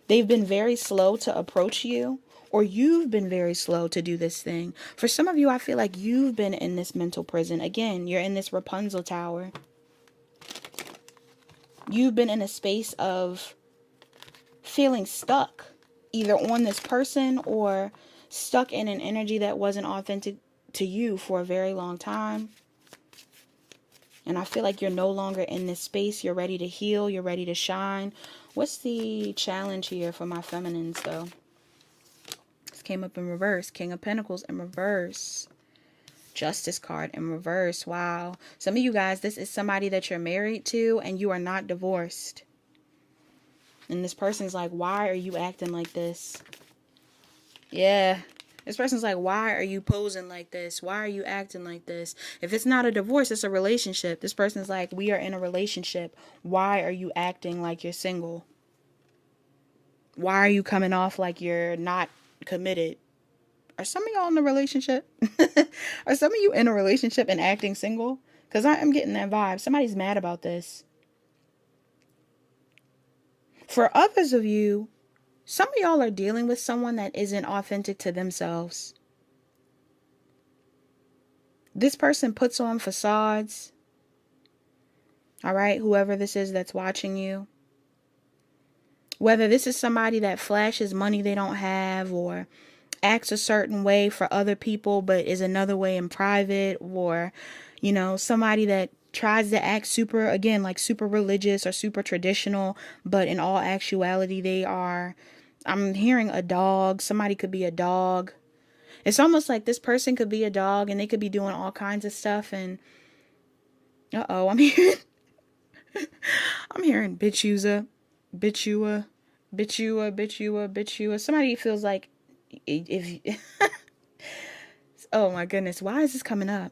They've been very slow to approach you, or you've been very slow to do this thing. For some of you, I feel like you've been in this mental prison. Again, you're in this Rapunzel tower. You've been in a space of feeling stuck, either on this person or stuck in an energy that wasn't authentic to you for a very long time. And I feel like you're no longer in this space. You're ready to heal. You're ready to shine. What's the challenge here for my feminines, though? This came up in reverse. King of Pentacles in reverse. Justice card in reverse. Wow. Some of you guys, this is somebody that you're married to and you are not divorced. And this person's like, why are you acting like this? Yeah. This person's like, why are you posing like this? Why are you acting like this? If it's not a divorce, it's a relationship. This person's like, we are in a relationship. Why are you acting like you're single? Why are you coming off like you're not committed? Are some of y'all in a relationship? Are some of you in a relationship and acting single? Because I am getting that vibe. Somebody's mad about this. For others of you, some of y'all are dealing with someone that isn't authentic to themselves. This person puts on facades. All right, whoever this is that's watching you. Whether this is somebody that flashes money they don't have, or acts a certain way for other people but is another way in private, or, you know, somebody that tries to act super, again, like super religious or super traditional, but in all actuality they are, I'm hearing a dog. Somebody could be a dog. It's almost like this person could be a dog and they could be doing all kinds of stuff, and I'm hearing I'm hearing bitchusa, bitchua, bitchua, bitchua, bitchua. Somebody feels like, if oh my goodness, why is this coming up?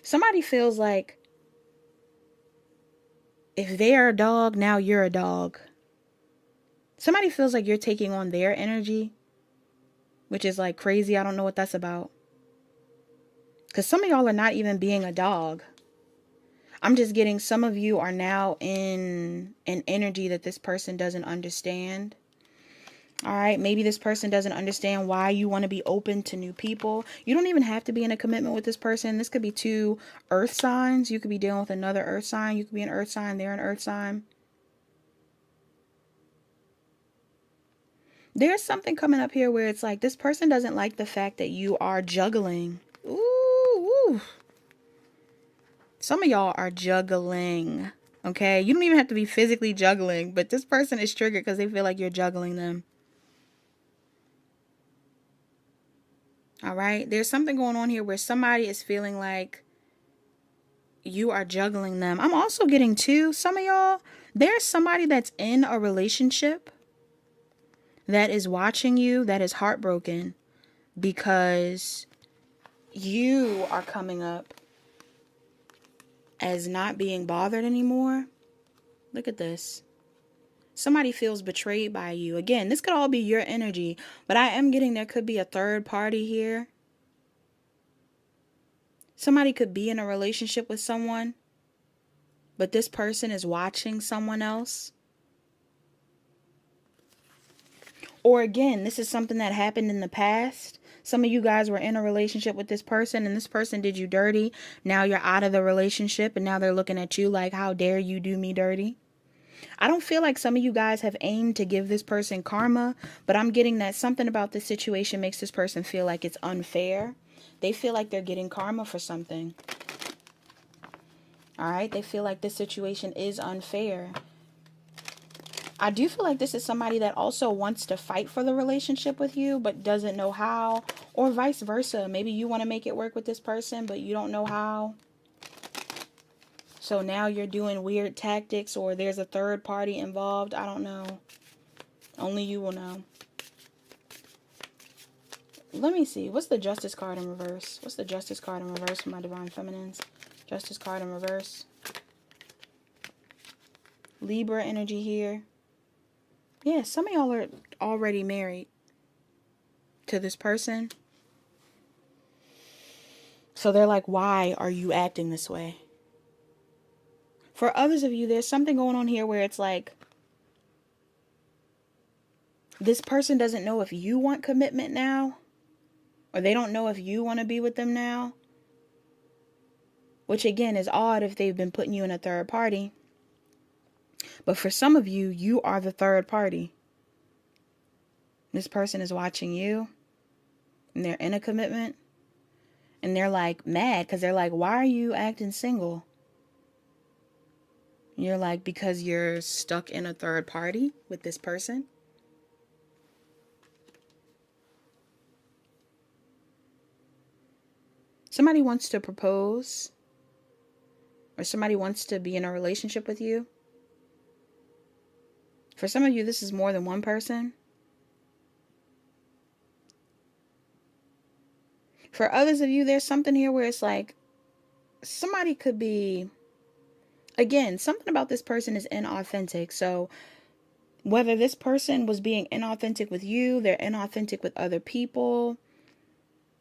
Somebody feels like if they are a dog, now you're a dog. Somebody feels like you're taking on their energy, which is like crazy. I don't know what that's about. Because some of y'all are not even being a dog. I'm just getting, some of you are now in an energy that this person doesn't understand. All right, maybe this person doesn't understand why you want to be open to new people. You don't even have to be in a commitment with this person. This could be two earth signs. You could be dealing with another earth sign. You could be an earth sign. They're an earth sign. There's something coming up here where it's like this person doesn't like the fact that you are juggling. Ooh. Some of y'all are juggling. Okay, you don't even have to be physically juggling, but this person is triggered because they feel like you're juggling them. All right, there's something going on here where somebody is feeling like you are juggling them. I'm also getting too, some of y'all, there's somebody that's in a relationship that is watching you, that is heartbroken because you are coming up as not being bothered anymore. Look at this. Somebody feels betrayed by you. Again, this could all be your energy, but I am getting there could be a third party here. Somebody could be in a relationship with someone, but this person is watching someone else. Or again, this is something that happened in the past. Some of you guys were in a relationship with this person and this person did you dirty. Now you're out of the relationship and now they're looking at you like, how dare you do me dirty? I don't feel like some of you guys have aimed to give this person karma, but I'm getting that something about this situation makes this person feel like it's unfair. They feel like they're getting karma for something. All right, they feel like this situation is unfair. I do feel like this is somebody that also wants to fight for the relationship with you, but doesn't know how, or vice versa. Maybe you want to make it work with this person, but you don't know how. So now you're doing weird tactics, or there's a third party involved. I don't know. Only you will know. Let me see. What's the Justice card in reverse? What's the Justice card in reverse for my Divine Feminines? Justice card in reverse. Libra energy here. Yeah, some of y'all are already married to this person. So they're like, why are you acting this way? For others of you, there's something going on here where it's like, this person doesn't know if you want commitment now, or they don't know if you want to be with them now. Which again is odd if they've been putting you in a third party. But for some of you, you are the third party. This person is watching you, and they're in a commitment, and they're like mad because they're like, why are you acting single? You're like, because you're stuck in a third party with this person. Somebody wants to propose, or somebody wants to be in a relationship with you. For some of you, this is more than one person. For others of you, there's something here where it's like, somebody could be, again, something about this person is inauthentic. So whether this person was being inauthentic with you, they're inauthentic with other people,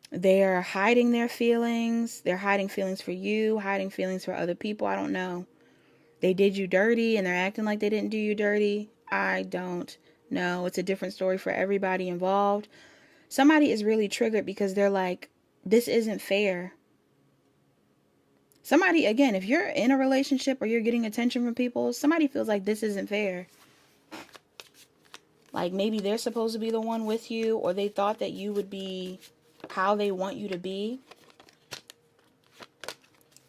they're hiding their feelings, they're hiding feelings for you, hiding feelings for other people, I don't know. They did you dirty and they're acting like they didn't do you dirty. I don't know. It's a different story for everybody involved. Somebody is really triggered because they're like, this isn't fair. Somebody, again, if you're in a relationship or you're getting attention from people, somebody feels like this isn't fair. Like maybe they're supposed to be the one with you, or they thought that you would be how they want you to be.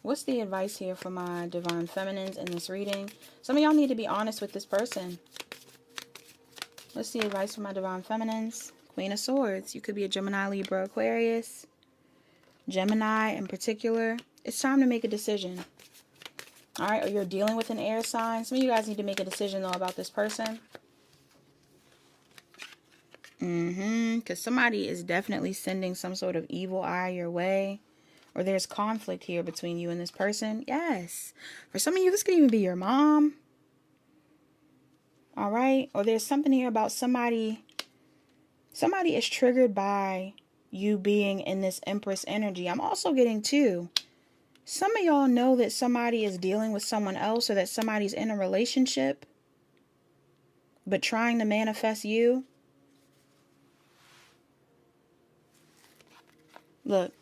What's the advice here for my divine feminines in this reading? Some of y'all need to be honest with this person. What's the advice for my divine feminines? Queen of Swords. You could be a Gemini, Libra, Aquarius. Gemini in particular. It's time to make a decision. All right, or you're dealing with an air sign. Some of you guys need to make a decision, though, about this person. Because somebody is definitely sending some sort of evil eye your way. Or there's conflict here between you and this person. Yes. For some of you, this could even be your mom. All right. Or there's something here about somebody. Somebody is triggered by you being in this Empress energy. I'm also getting too. Some of y'all know that somebody is dealing with someone else, or that somebody's in a relationship, but trying to manifest you. Look,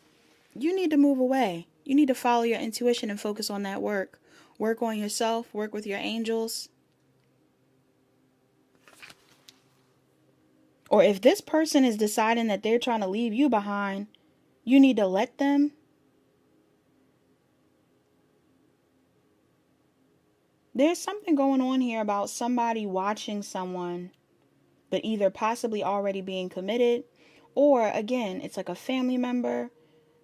you need to move away. You need to follow your intuition and focus on that work. Work on yourself. Work with your angels. Or if this person is deciding that they're trying to leave you behind, you need to let them. There's something going on here about somebody watching someone, but either possibly already being committed, or again, it's like a family member.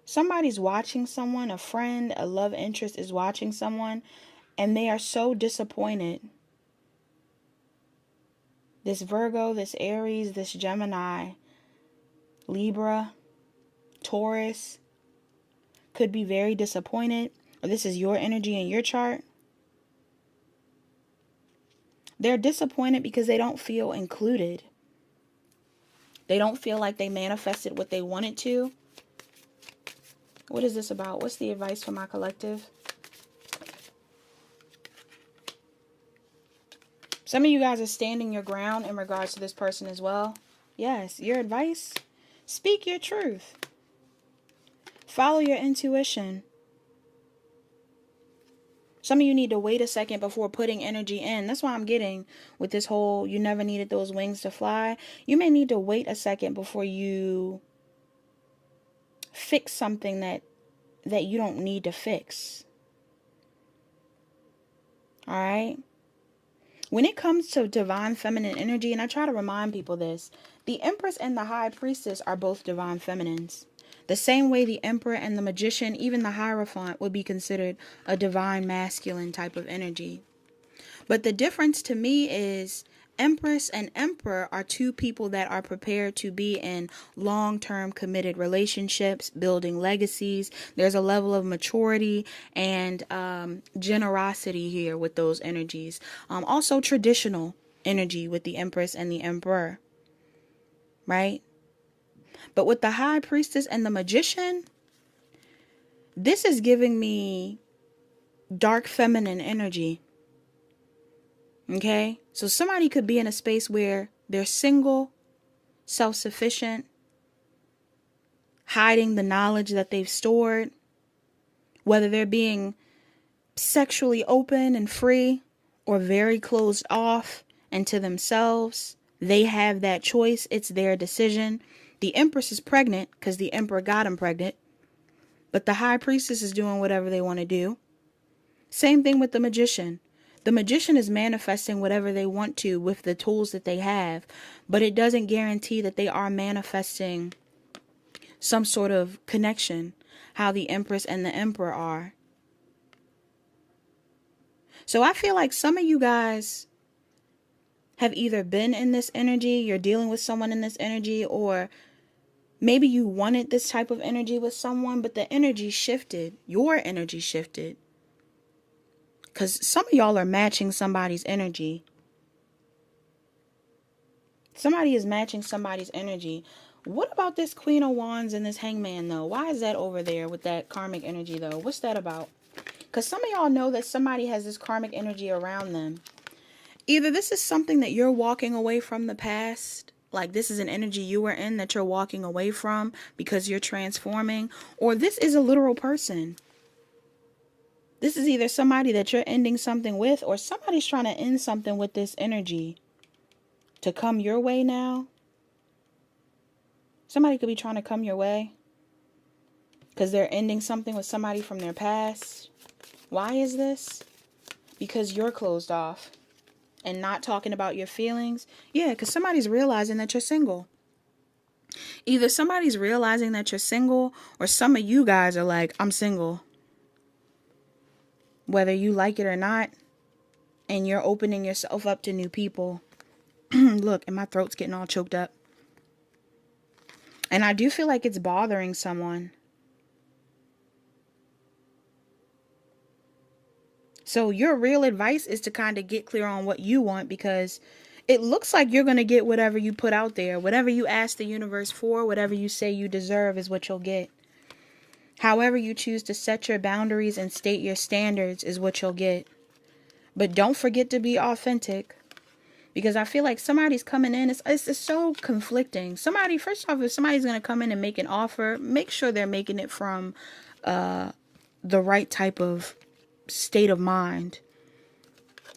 Somebody's watching someone, a friend, a love interest is watching someone, and they are so disappointed. This Virgo, this Aries, this Gemini, Libra, Taurus could be very disappointed, or this is your energy in your chart. They're disappointed because they don't feel included. They don't feel like they manifested what they wanted to. What is this about? What's the advice for my collective? Some of you guys are standing your ground in regards to this person as well. Yes, your advice. Speak your truth. Follow your intuition. Some of you need to wait a second before putting energy in. That's why I'm getting with this whole you never needed those wings to fly. You may need to wait a second before you fix something that you don't need to fix. All right? When it comes to divine feminine energy, and I try to remind people this, the Empress and the High Priestess are both divine feminines. The same way the Emperor and the Magician, even the Hierophant, would be considered a divine masculine type of energy. But the difference to me is Empress and Emperor are two people that are prepared to be in long-term committed relationships, building legacies. There's a level of maturity and generosity here with those energies. Also traditional energy with the Empress and the Emperor. Right? But with the High Priestess and the Magician, this is giving me dark feminine energy. Okay? So somebody could be in a space where they're single, self-sufficient, hiding the knowledge that they've stored, whether they're being sexually open and free or very closed off and to themselves. They have that choice. It's their decision. The Empress is pregnant because the Emperor got him pregnant. But the High Priestess is doing whatever they want to do. Same thing with the Magician. The magician is manifesting whatever they want to with the tools that they have, but it doesn't guarantee that they are manifesting some sort of connection, how the Empress and the Emperor are. So I feel like some of you guys have either been in this energy, you're dealing with someone in this energy, or maybe you wanted this type of energy with someone, but the energy shifted. Your energy shifted. Because some of y'all are matching somebody's energy. Somebody is matching somebody's energy. What about this Queen of Wands and this Hangman, though? Why is that over there with that karmic energy, though? What's that about? Because some of y'all know that somebody has this karmic energy around them. Either this is something that you're walking away from the past, like this is an energy you were in that you're walking away from because you're transforming, or this is a literal person. This is either somebody that you're ending something with, or somebody's trying to end something with this energy to come your way now. Somebody could be trying to come your way because they're ending something with somebody from their past. Why is this? Because you're closed off and not talking about your feelings. Yeah, because somebody's realizing that you're single. Either somebody's realizing that you're single, or some of you guys are like, I'm single. Whether you like it or not, and you're opening yourself up to new people. Look, and my throat's getting all choked up. And I do feel like it's bothering someone. So your real advice is to kind of get clear on what you want, because it looks like you're going to get whatever you put out there. Whatever you ask the universe for, whatever you say you deserve is what you'll get. However you choose to set your boundaries and state your standards is what you'll get. But don't forget to be authentic. Because I feel like somebody's coming in. It's so conflicting. First off, if somebody's going to come in and make an offer, make sure they're making it from the right type of state of mind,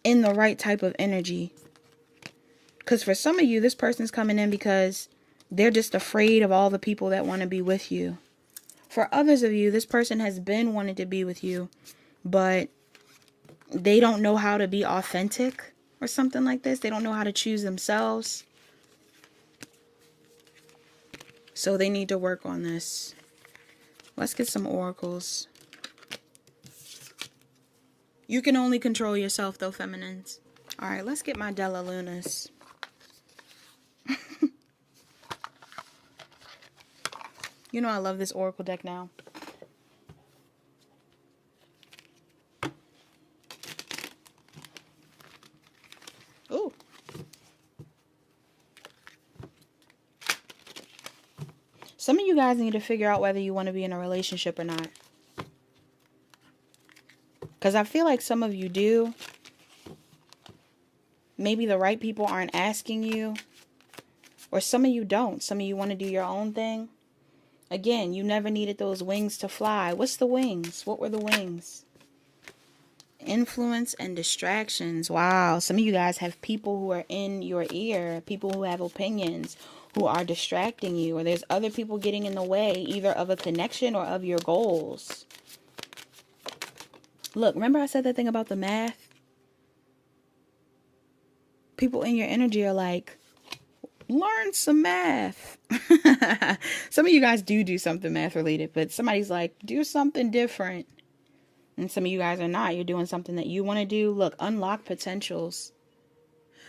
in the right type of energy. Because for some of you, this person's coming in because they're just afraid of all the people that want to be with you. For others of you, this person has been wanting to be with you, but they don't know how to be authentic or something like this. They don't know how to choose themselves. So they need to work on this. Let's get some oracles. You can only control yourself, though, feminines. All right, let's get my Della Lunas. You know I love this oracle deck now. Ooh. Some of you guys need to figure out whether you want to be in a relationship or not. Because I feel like some of you do. Maybe the right people aren't asking you. Or some of you don't. Some of you want to do your own thing. Again, you never needed those wings to fly. What's the wings? What were the wings? Influence and distractions. Wow. Some of you guys have people who are in your ear. People who have opinions. Who are distracting you. Or there's other people getting in the way. Either of a connection or of your goals. Look, remember I said that thing about the math? People in your energy are like, learn some math. Some of you guys do something math related, but somebody's like, do something different. And some of you guys are not. You're doing something that you want to do. Look, unlock potentials.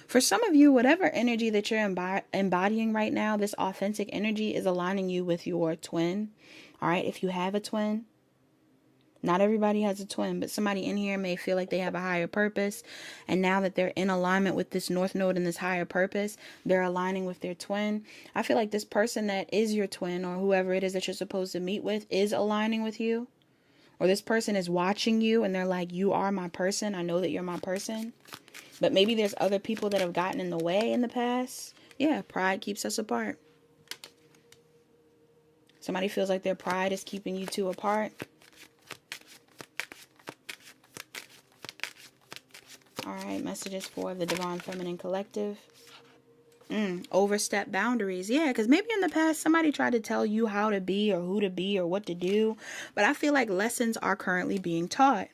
For some of you, whatever energy that you're embodying right now, this authentic energy is aligning you with your twin. All right, if you have a twin. Not everybody has a twin, but somebody in here may feel like they have a higher purpose. And now that they're in alignment with this North Node and this higher purpose, they're aligning with their twin. I feel like this person that is your twin, or whoever it is that you're supposed to meet with, is aligning with you. Or this person is watching you and they're like, you are my person. I know that you're my person. But maybe there's other people that have gotten in the way in the past. Yeah, pride keeps us apart. Somebody feels like their pride is keeping you two apart. Alright, messages for the Divine Feminine Collective. Overstep boundaries. Yeah, because maybe in the past somebody tried to tell you how to be or who to be or what to do. But I feel like lessons are currently being taught.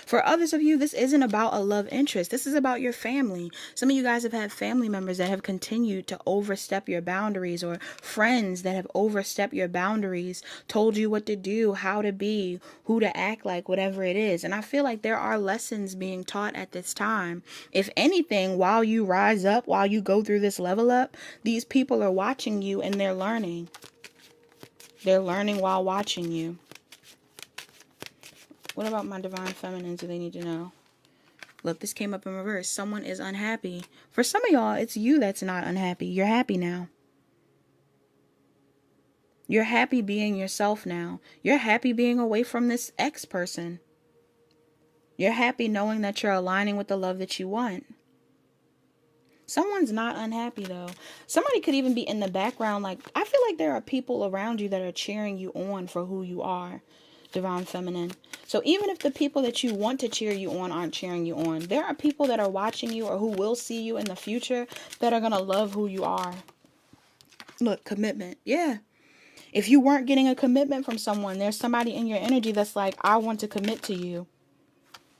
For others of you, this isn't about a love interest. This is about your family. Some of you guys have had family members that have continued to overstep your boundaries, or friends that have overstepped your boundaries, told you what to do, how to be, who to act like, whatever it is. And I feel like there are lessons being taught at this time. If anything, while you rise up, while you go through this level up, these people are watching you and they're learning. They're learning while watching you. What about my divine feminines do they need to know? Look, this came up in reverse. Someone is unhappy. For some of y'all, it's you that's not unhappy. You're happy now. You're happy being yourself now. You're happy being away from this ex person. You're happy knowing that you're aligning with the love that you want. Someone's not unhappy though. Somebody could even be in the background. Like, I feel like there are people around you that are cheering you on for who you are. Divine feminine. So even if the people that you want to cheer you on aren't cheering you on, there are people that are watching you or who will see you in the future that are going to love who you are. Look, commitment. Yeah. If you weren't getting a commitment from someone, there's somebody in your energy that's like, I want to commit to you.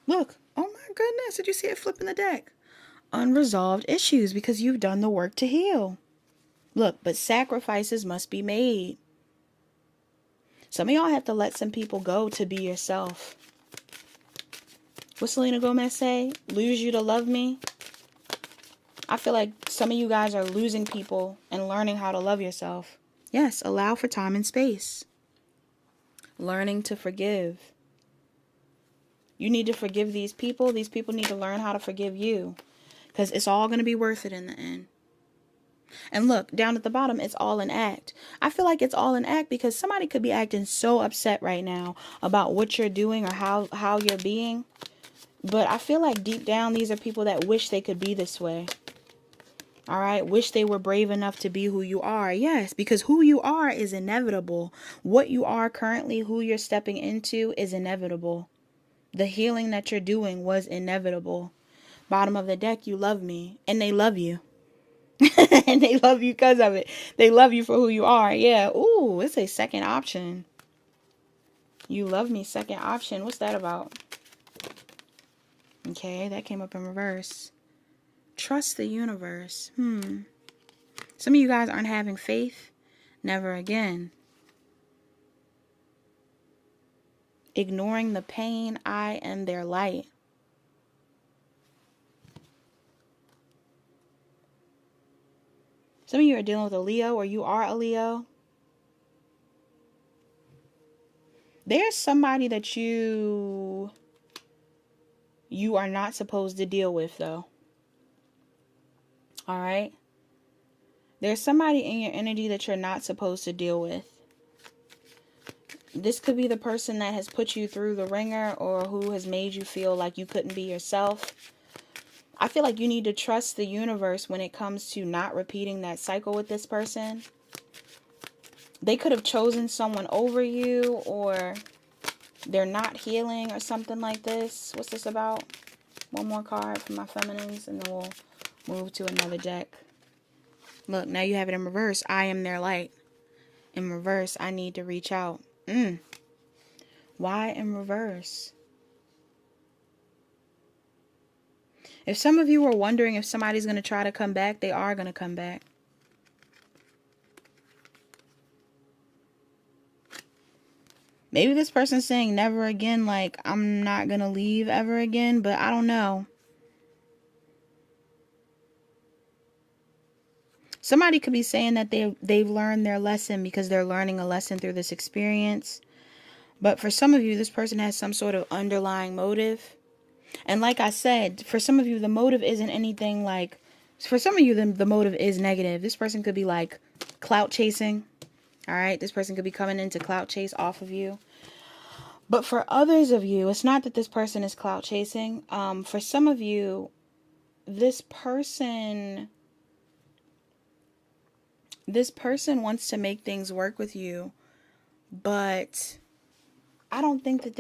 Look. Oh my goodness. Did you see it flipping the deck? Unresolved issues because you've done the work to heal. Look, but sacrifices must be made. Some of y'all have to let some people go to be yourself. What Selena Gomez say? Lose you to love me? I feel like some of you guys are losing people and learning how to love yourself. Yes, allow for time and space. Learning to forgive. You need to forgive these people. These people need to learn how to forgive you. Because it's all going to be worth it in the end. And look, down at the bottom, it's all an act. I feel like it's all an act because somebody could be acting so upset right now about what you're doing or how you're being. But I feel like deep down, these are people that wish they could be this way. All right. Wish they were brave enough to be who you are. Yes, because who you are is inevitable. What you are currently, who you're stepping into is inevitable. The healing that you're doing was inevitable. Bottom of the deck, you love me and they love you. And they love you because of it. They love you for who you are. Yeah. Ooh, it's a second option. You love me, second option. What's that about? Okay, that came up in reverse. Trust the universe. Some of you guys aren't having faith. Never again. Ignoring the pain. I am their light. Some of you are dealing with a Leo, or you are a Leo. There's somebody that you are not supposed to deal with, though. All right? There's somebody in your energy that you're not supposed to deal with. This could be the person that has put you through the ringer or who has made you feel like you couldn't be yourself. I feel like you need to trust the universe when it comes to not repeating that cycle with this person. They could have chosen someone over you, or they're not healing or something like this. What's this about? One more card for my feminines and then we'll move to another deck. Look, now you have it in reverse. I am their light. In reverse, I need to reach out. Why in reverse? If some of you were wondering if somebody's going to try to come back, they are going to come back. Maybe this person's saying never again, like I'm not going to leave ever again, but I don't know. Somebody could be saying that they've learned their lesson because they're learning a lesson through this experience. But for some of you, this person has some sort of underlying motive. And like I said, for some of you, the motive isn't anything like... For some of you, the motive is negative. This person could be like clout chasing. All right? This person could be coming in to clout chase off of you. But for others of you, it's not that this person is clout chasing. For some of you, this person wants to make things work with you, but I don't think that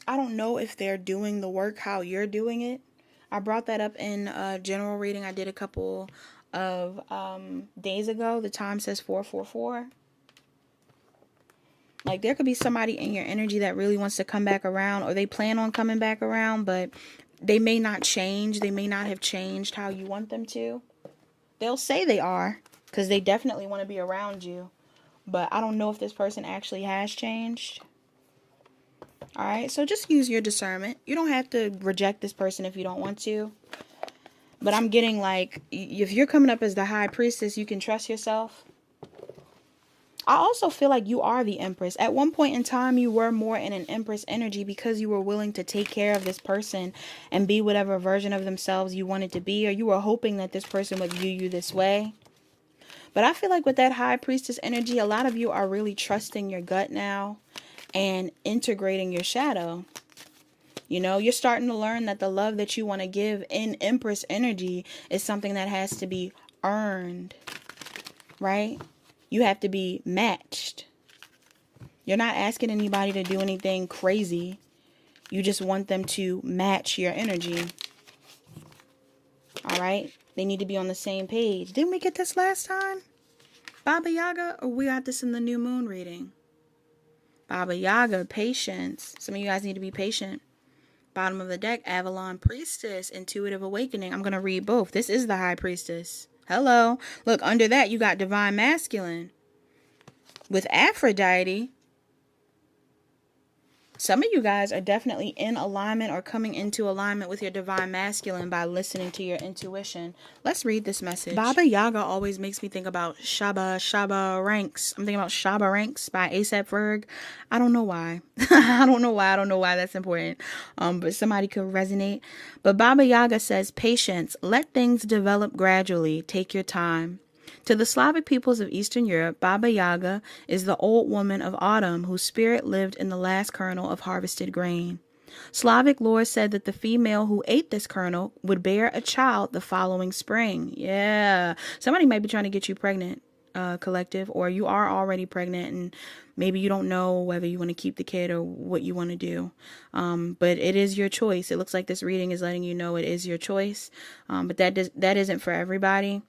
I don't know if they're doing the work how you're doing it. I brought that up in a general reading I did a couple of days ago. The time says 444. Like, there could be somebody in your energy that really wants to come back around, or they plan on coming back around, but they may not change. They may not have changed how you want them to. They'll say they are, because they definitely want to be around you. But I don't know if this person actually has changed. All right, so just use your discernment. You don't have to reject this person if you don't want to. But I'm getting like, if you're coming up as the high priestess, you can trust yourself. I also feel like you are the empress. At one point in time, you were more in an empress energy because you were willing to take care of this person and be whatever version of themselves you wanted to be, or you were hoping that this person would view you this way. But I feel like with that high priestess energy, a lot of you are really trusting your gut now and integrating your shadow. You know, you're starting to learn that the love that you want to give in empress energy is something that has to be earned, right? You have to be matched. You're not asking anybody to do anything crazy. You just want them to match your energy. All right? They need to be on the same page. Didn't we get this last time? Baba Yaga, or we got this in the new moon reading? Baba Yaga, patience. Some of you guys need to be patient. Bottom of the deck, Avalon Priestess, Intuitive Awakening. I'm going to read both. This is the High Priestess. Hello. Look, under that, you got Divine Masculine. With Aphrodite, some of you guys are definitely in alignment or coming into alignment with your Divine Masculine by listening to your intuition. Let's read this message. Baba Yaga always makes me think about Shabba Ranks. I'm thinking about Shabba Ranks by A$AP Ferg. I don't know why. I don't know why that's important. But somebody could resonate. But Baba Yaga says, patience. Let things develop gradually. Take your time. To the Slavic peoples of Eastern Europe, Baba Yaga is the old woman of autumn whose spirit lived in the last kernel of harvested grain. Slavic lore said that the female who ate this kernel would bear a child the following spring. Yeah. Somebody might be trying to get you pregnant, collective, or you are already pregnant and maybe you don't know whether you want to keep the kid or what you want to do. But it is your choice. It looks like this reading is letting you know it is your choice. But that isn't for everybody.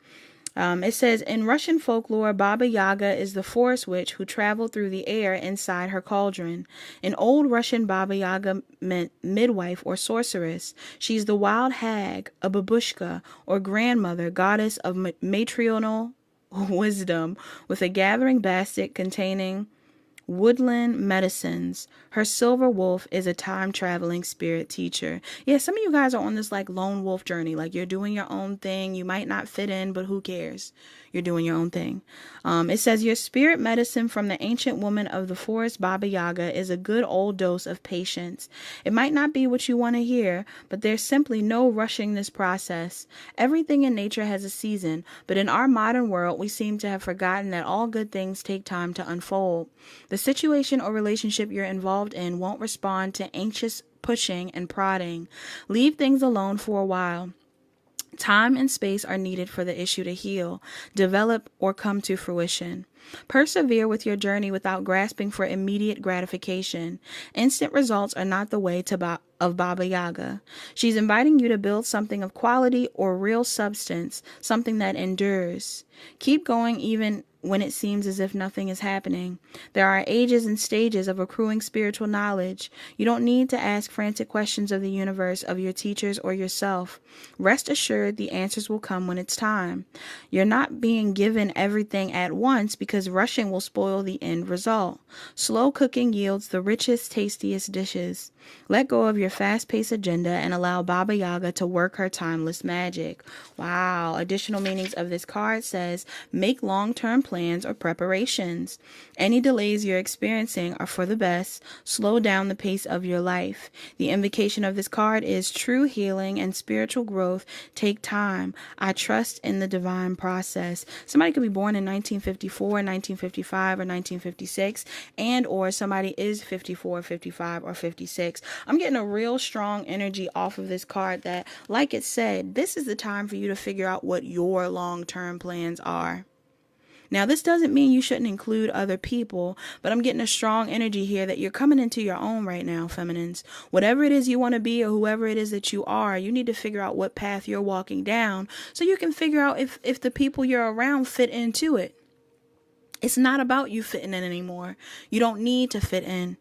It says, in Russian folklore, Baba Yaga is the forest witch who traveled through the air inside her cauldron. In Old Russian, Baba Yaga meant midwife or sorceress. She's the wild hag, a babushka, or grandmother, goddess of matrilineal wisdom, with a gathering basket containing woodland medicines. Her silver wolf is a time-traveling spirit teacher. Yeah, some of you guys are on this like lone wolf journey. Like you're doing your own thing. You might not fit in, but who cares? You're doing your own thing. It says your spirit medicine from the ancient woman of the forest, Baba Yaga, is a good old dose of patience. It might not be what you want to hear, but there's simply no rushing this process. Everything in nature has a season, but in our modern world, we seem to have forgotten that all good things take time to unfold. The situation or relationship you're involved in won't respond to anxious pushing and prodding. Leave things alone for a while. Time and space are needed for the issue to heal, develop, or come to fruition. Persevere with your journey without grasping for immediate gratification. Instant results are not the way of Baba Yaga. She's inviting you to build something of quality or real substance, something that endures. Keep going even when it seems as if nothing is happening. There are ages and stages of accruing spiritual knowledge. You don't need to ask frantic questions of the universe, of your teachers, or yourself. Rest assured the answers will come when it's time. You're not being given everything at once because rushing will spoil the end result. Slow cooking yields the richest, tastiest dishes. Let go of your fast-paced agenda and allow Baba Yaga to work her timeless magic. Wow. Additional meanings of this card says, make long-term plans or preparations. Any delays you're experiencing are for the best. Slow down the pace of your life. The invocation of this card is true healing and spiritual growth take time. I trust in the divine process. Somebody could be born in 1954, 1955, or 1956, and or somebody is 54, 55, or 56. I'm getting a real strong energy off of this card that, like it said, this is the time for you to figure out what your long-term plans are. Now, this doesn't mean you shouldn't include other people, but I'm getting a strong energy here that you're coming into your own right now, feminines. Whatever it is you want to be or whoever it is that you are, you need to figure out what path you're walking down so you can figure out if the people you're around fit into it. It's not about you fitting in anymore. You don't need to fit in.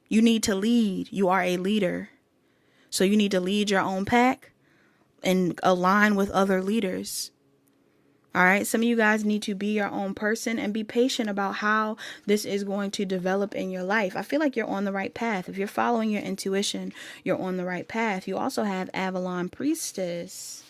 You need to lead. You are a leader. So you need to lead your own pack and align with other leaders. All right. Some of you guys need to be your own person and be patient about how this is going to develop in your life. I feel like you're on the right path. If you're following your intuition, you're on the right path. You also have Avalon Priestess.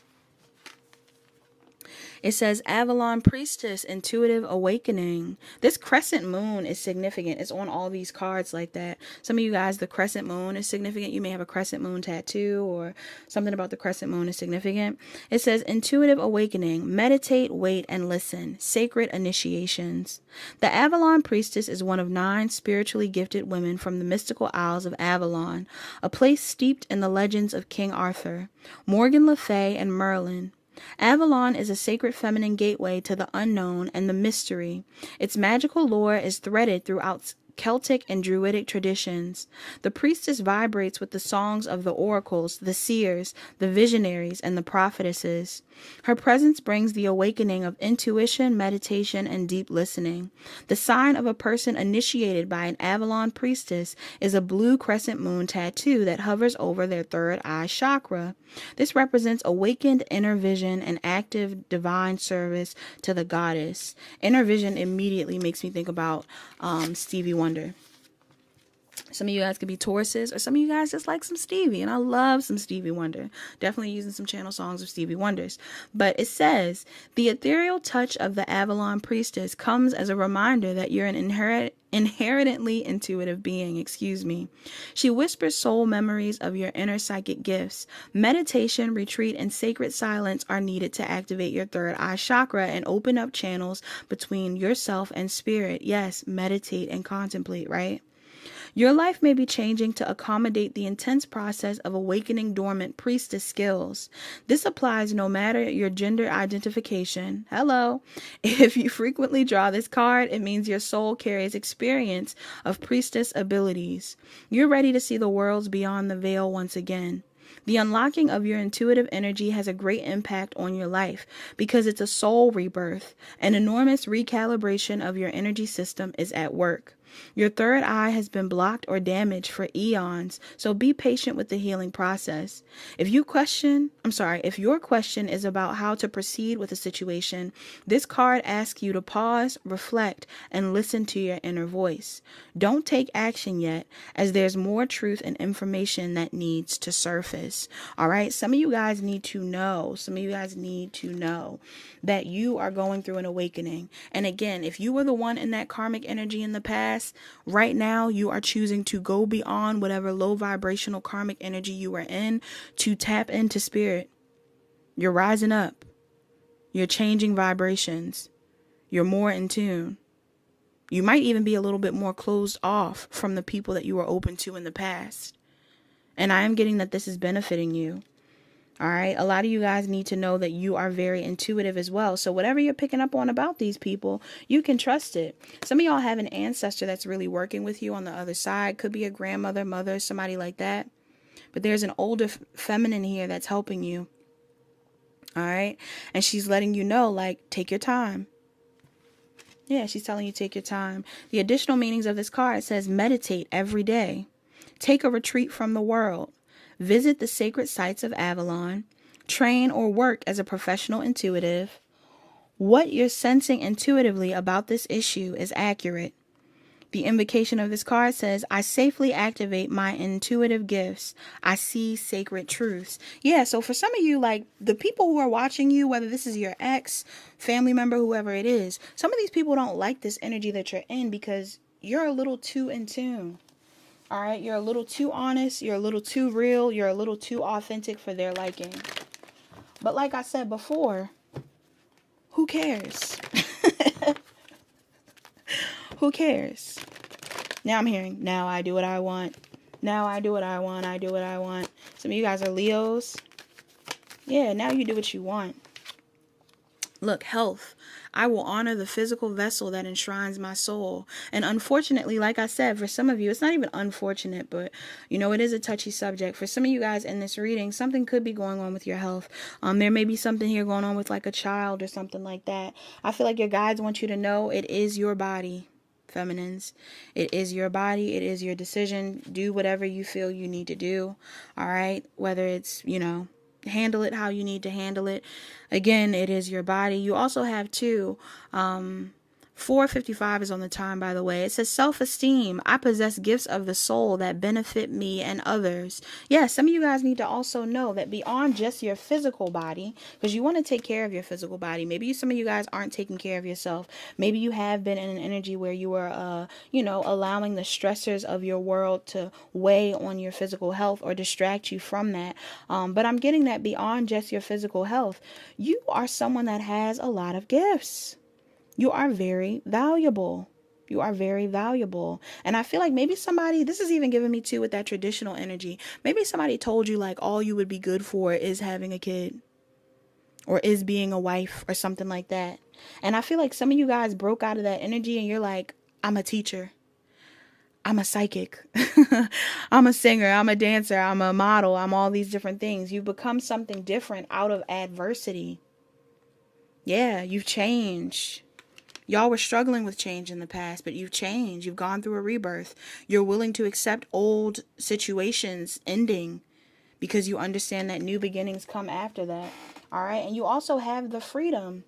It says Avalon Priestess, Intuitive Awakening. This crescent moon is significant. It's on all these cards like that. Some of you guys, the crescent moon is significant. You may have a crescent moon tattoo or something about the crescent moon is significant. It says Intuitive Awakening. Meditate, wait, and listen. Sacred initiations. The Avalon Priestess is one of 9 spiritually gifted women from the mystical Isles of Avalon, a place steeped in the legends of King Arthur, Morgan Le Fay, and Merlin. Avalon is a sacred feminine gateway to the unknown and the mystery. Its magical lore is threaded throughout Celtic and Druidic traditions. The priestess vibrates with the songs of the oracles, the seers, the visionaries, and the prophetesses. Her presence brings the awakening of intuition, meditation, and deep listening. The sign of a person initiated by an Avalon priestess is a blue crescent moon tattoo that hovers over their third eye chakra. This represents awakened inner vision and active divine service to the goddess. Inner vision immediately makes me think about Stevie Wonder. Some of you guys could be Tauruses, or some of you guys just like some Stevie, and I love some Stevie Wonder. Definitely using some channel songs of Stevie Wonders. But it says, the ethereal touch of the Avalon Priestess comes as a reminder that you're an inherently intuitive being. She whispers soul memories of your inner psychic gifts. Meditation, retreat, and sacred silence are needed to activate your third eye chakra and open up channels between yourself and spirit. Yes, meditate and contemplate, right? Your life may be changing to accommodate the intense process of awakening dormant priestess skills. This applies no matter your gender identification. Hello. If you frequently draw this card, it means your soul carries experience of priestess abilities. You're ready to see the worlds beyond the veil once again. The unlocking of your intuitive energy has a great impact on your life because it's a soul rebirth. An enormous recalibration of your energy system is at work. Your third eye has been blocked or damaged for eons, so be patient with the healing process. If your question is about how to proceed with a situation, this card asks you to pause, reflect, and listen to your inner voice. Don't take action yet, as there's more truth and information that needs to surface. All right, some of you guys need to know that you are going through an awakening. And again, if you were the one in that karmic energy in the past, right now you are choosing to go beyond whatever low vibrational karmic energy you were in to tap into spirit. You're rising up. You're changing vibrations. You're more in tune. You might even be a little bit more closed off from the people that you were open to in the past. And I am getting that this is benefiting you. All right. A lot of you guys need to know that you are very intuitive as well. So whatever you're picking up on about these people, you can trust it. Some of y'all have an ancestor that's really working with you on the other side. Could be a grandmother, mother, somebody like that. But there's an older feminine here that's helping you. All right. And she's letting you know, like, take your time. Yeah, she's telling you take your time. The additional meanings of this card says meditate every day. Take a retreat from the world. Visit the sacred sites of Avalon. Train or work as a professional intuitive. What you're sensing intuitively about this issue is accurate. The invocation of this card says, I safely activate my intuitive gifts. I see sacred truths. Yeah, so for some of you, like the people who are watching you, whether this is your ex, family member, whoever it is, some of these people don't like this energy that you're in because you're a little too in tune. All right, you're a little too honest, you're a little too real, you're a little too authentic for their liking. But like I said before, who cares? Who cares? Now I'm hearing, now I do what I want. Now I do what I want, I do what I want. Some of you guys are Leos. Yeah, now you do what you want. Look, health. I will honor the physical vessel that enshrines my soul. And unfortunately, like I said, for some of you, it's not even unfortunate, but you know, it is a touchy subject. For some of you guys in this reading, something could be going on with your health. There may be something here going on with like a child or something like that. I feel like your guides want you to know it is your body, feminines. It is your body. It is your decision. Do whatever you feel you need to do. All right. Whether it's, you know, handle it how you need to handle it. Again, it is your body. You also have too, 4:55 is on the time, by the way. It says self-esteem. I possess gifts of the soul that benefit me and others. Yeah, some of you guys need to also know that beyond just your physical body, because you want to take care of your physical body. Maybe some of you guys aren't taking care of yourself. Maybe you have been in an energy where you are, you know, allowing the stressors of your world to weigh on your physical health or distract you from that. But I'm getting that beyond just your physical health, you are someone that has a lot of gifts. You are very valuable. You are very valuable. And I feel like maybe somebody, this is even giving me too with that traditional energy. Maybe somebody told you like all you would be good for is having a kid or is being a wife or something like that. And I feel like some of you guys broke out of that energy and you're like, I'm a teacher. I'm a psychic. I'm a singer. I'm a dancer. I'm a model. I'm all these different things. You've become something different out of adversity. Yeah, you've changed. Y'all were struggling with change in the past, but you've changed. You've gone through a rebirth. You're willing to accept old situations ending because you understand that new beginnings come after that. All right. And you also have the freedom.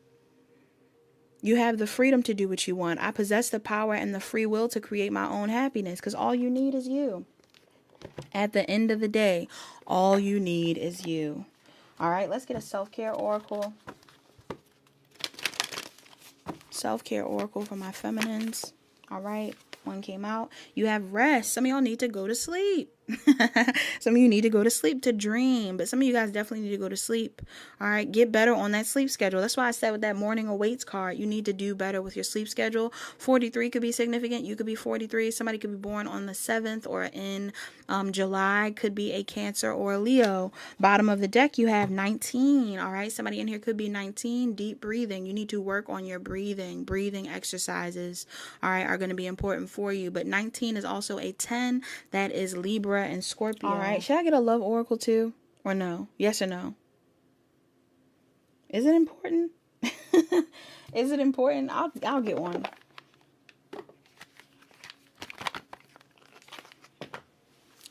You have the freedom to do what you want. I possess the power and the free will to create my own happiness because all you need is you. At the end of the day, all you need is you. All right. Let's get a self-care oracle. Self-care oracle for my feminines. All right, one came out. You have rest. Some of y'all need to go to sleep. Some of you need to go to sleep to dream, but some of you guys definitely need to go to sleep. All right, get better on that sleep schedule. That's why I said with that morning awaits card, you need to do better with your sleep schedule. 43 could be significant. You could be 43. Somebody could be born on the 7th or in July. Could be a Cancer or a Leo. Bottom of the deck, you have 19. All right, somebody in here could be 19. Deep breathing. You need to work on your breathing. Breathing exercises, all right, are going to be important for you. But 19 is also a 10. That is Libra and Scorpio. All right, should I get a love oracle too, or no? Yes or no? Is it important? Is it important? I'll get one.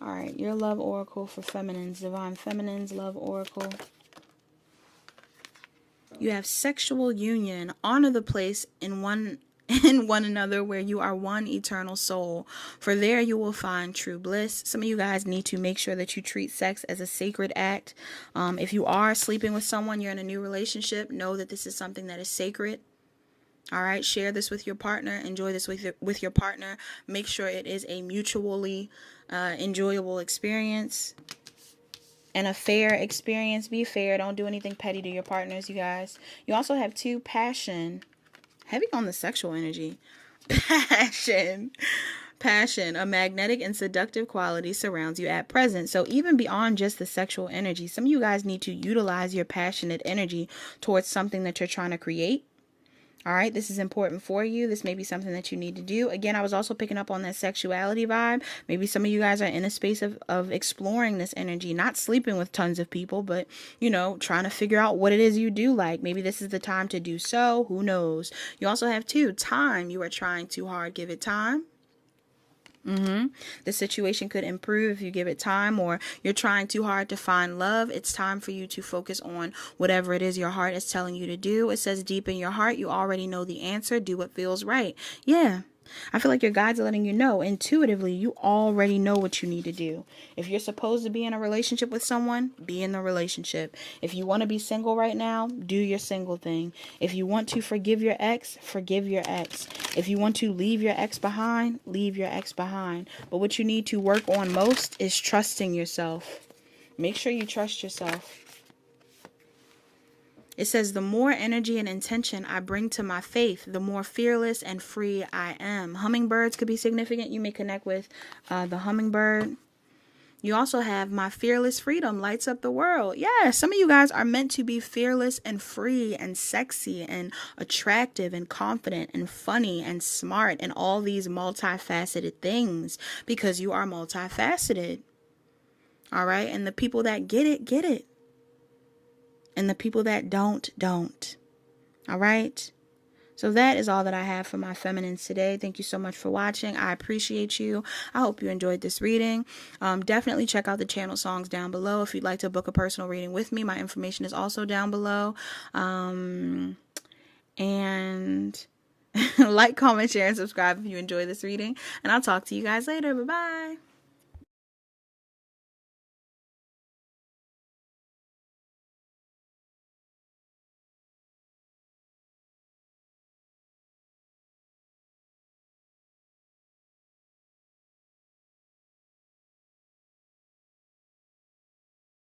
All right, your love oracle for feminines, divine feminines, love oracle. You have sexual union. Honor the place in one another where you are one eternal soul, for there you will find true bliss. Some of you guys need to make sure that you treat sex as a sacred act. If you are sleeping with someone, you're in a new relationship, know that this is something that is sacred. All right, share this with your partner. Enjoy this with your partner. Make sure it is a mutually enjoyable experience and a fair experience. Be fair. Don't do anything petty to your partners, you guys. You also have 2, passion. Heavy on the sexual energy. Passion. A magnetic and seductive quality surrounds you at present. So even beyond just the sexual energy, some of you guys need to utilize your passionate energy towards something that you're trying to create. All right, this is important for you. This may be something that you need to do. Again, I was also picking up on that sexuality vibe. Maybe some of you guys are in a space of exploring this energy, not sleeping with tons of people, but, you know, trying to figure out what it is you do like. Maybe this is the time to do so. Who knows? You also have 2, time. You are trying too hard. Give it time. The situation could improve if you give it time, or you're trying too hard to find love. It's time for you to focus on whatever it is your heart is telling you to do. It says deep in your heart, you already know the answer. Do what feels right. Yeah. I feel like your guides are letting you know intuitively, you already know what you need to do. If you're supposed to be in a relationship with someone, be in the relationship. If you want to be single right now, do your single thing. If you want to forgive your ex, forgive your ex. If you want to leave your ex behind, leave your ex behind. But what you need to work on most is trusting yourself. Make sure you trust yourself. It says, the more energy and intention I bring to my faith, the more fearless and free I am. Hummingbirds could be significant. You may connect with the hummingbird. You also have my fearless freedom lights up the world. Yeah, some of you guys are meant to be fearless and free and sexy and attractive and confident and funny and smart and all these multifaceted things because you are multifaceted. All right? And the people that get it, get it. And the people that don't. All right? So that is all that I have for my feminines today. Thank you so much for watching. I appreciate you. I hope you enjoyed this reading. Definitely check out the channel songs down below. If you'd like to book a personal reading with me, my information is also down below. And like, comment, share, and subscribe if you enjoy this reading. And I'll talk to you guys later. Bye-bye.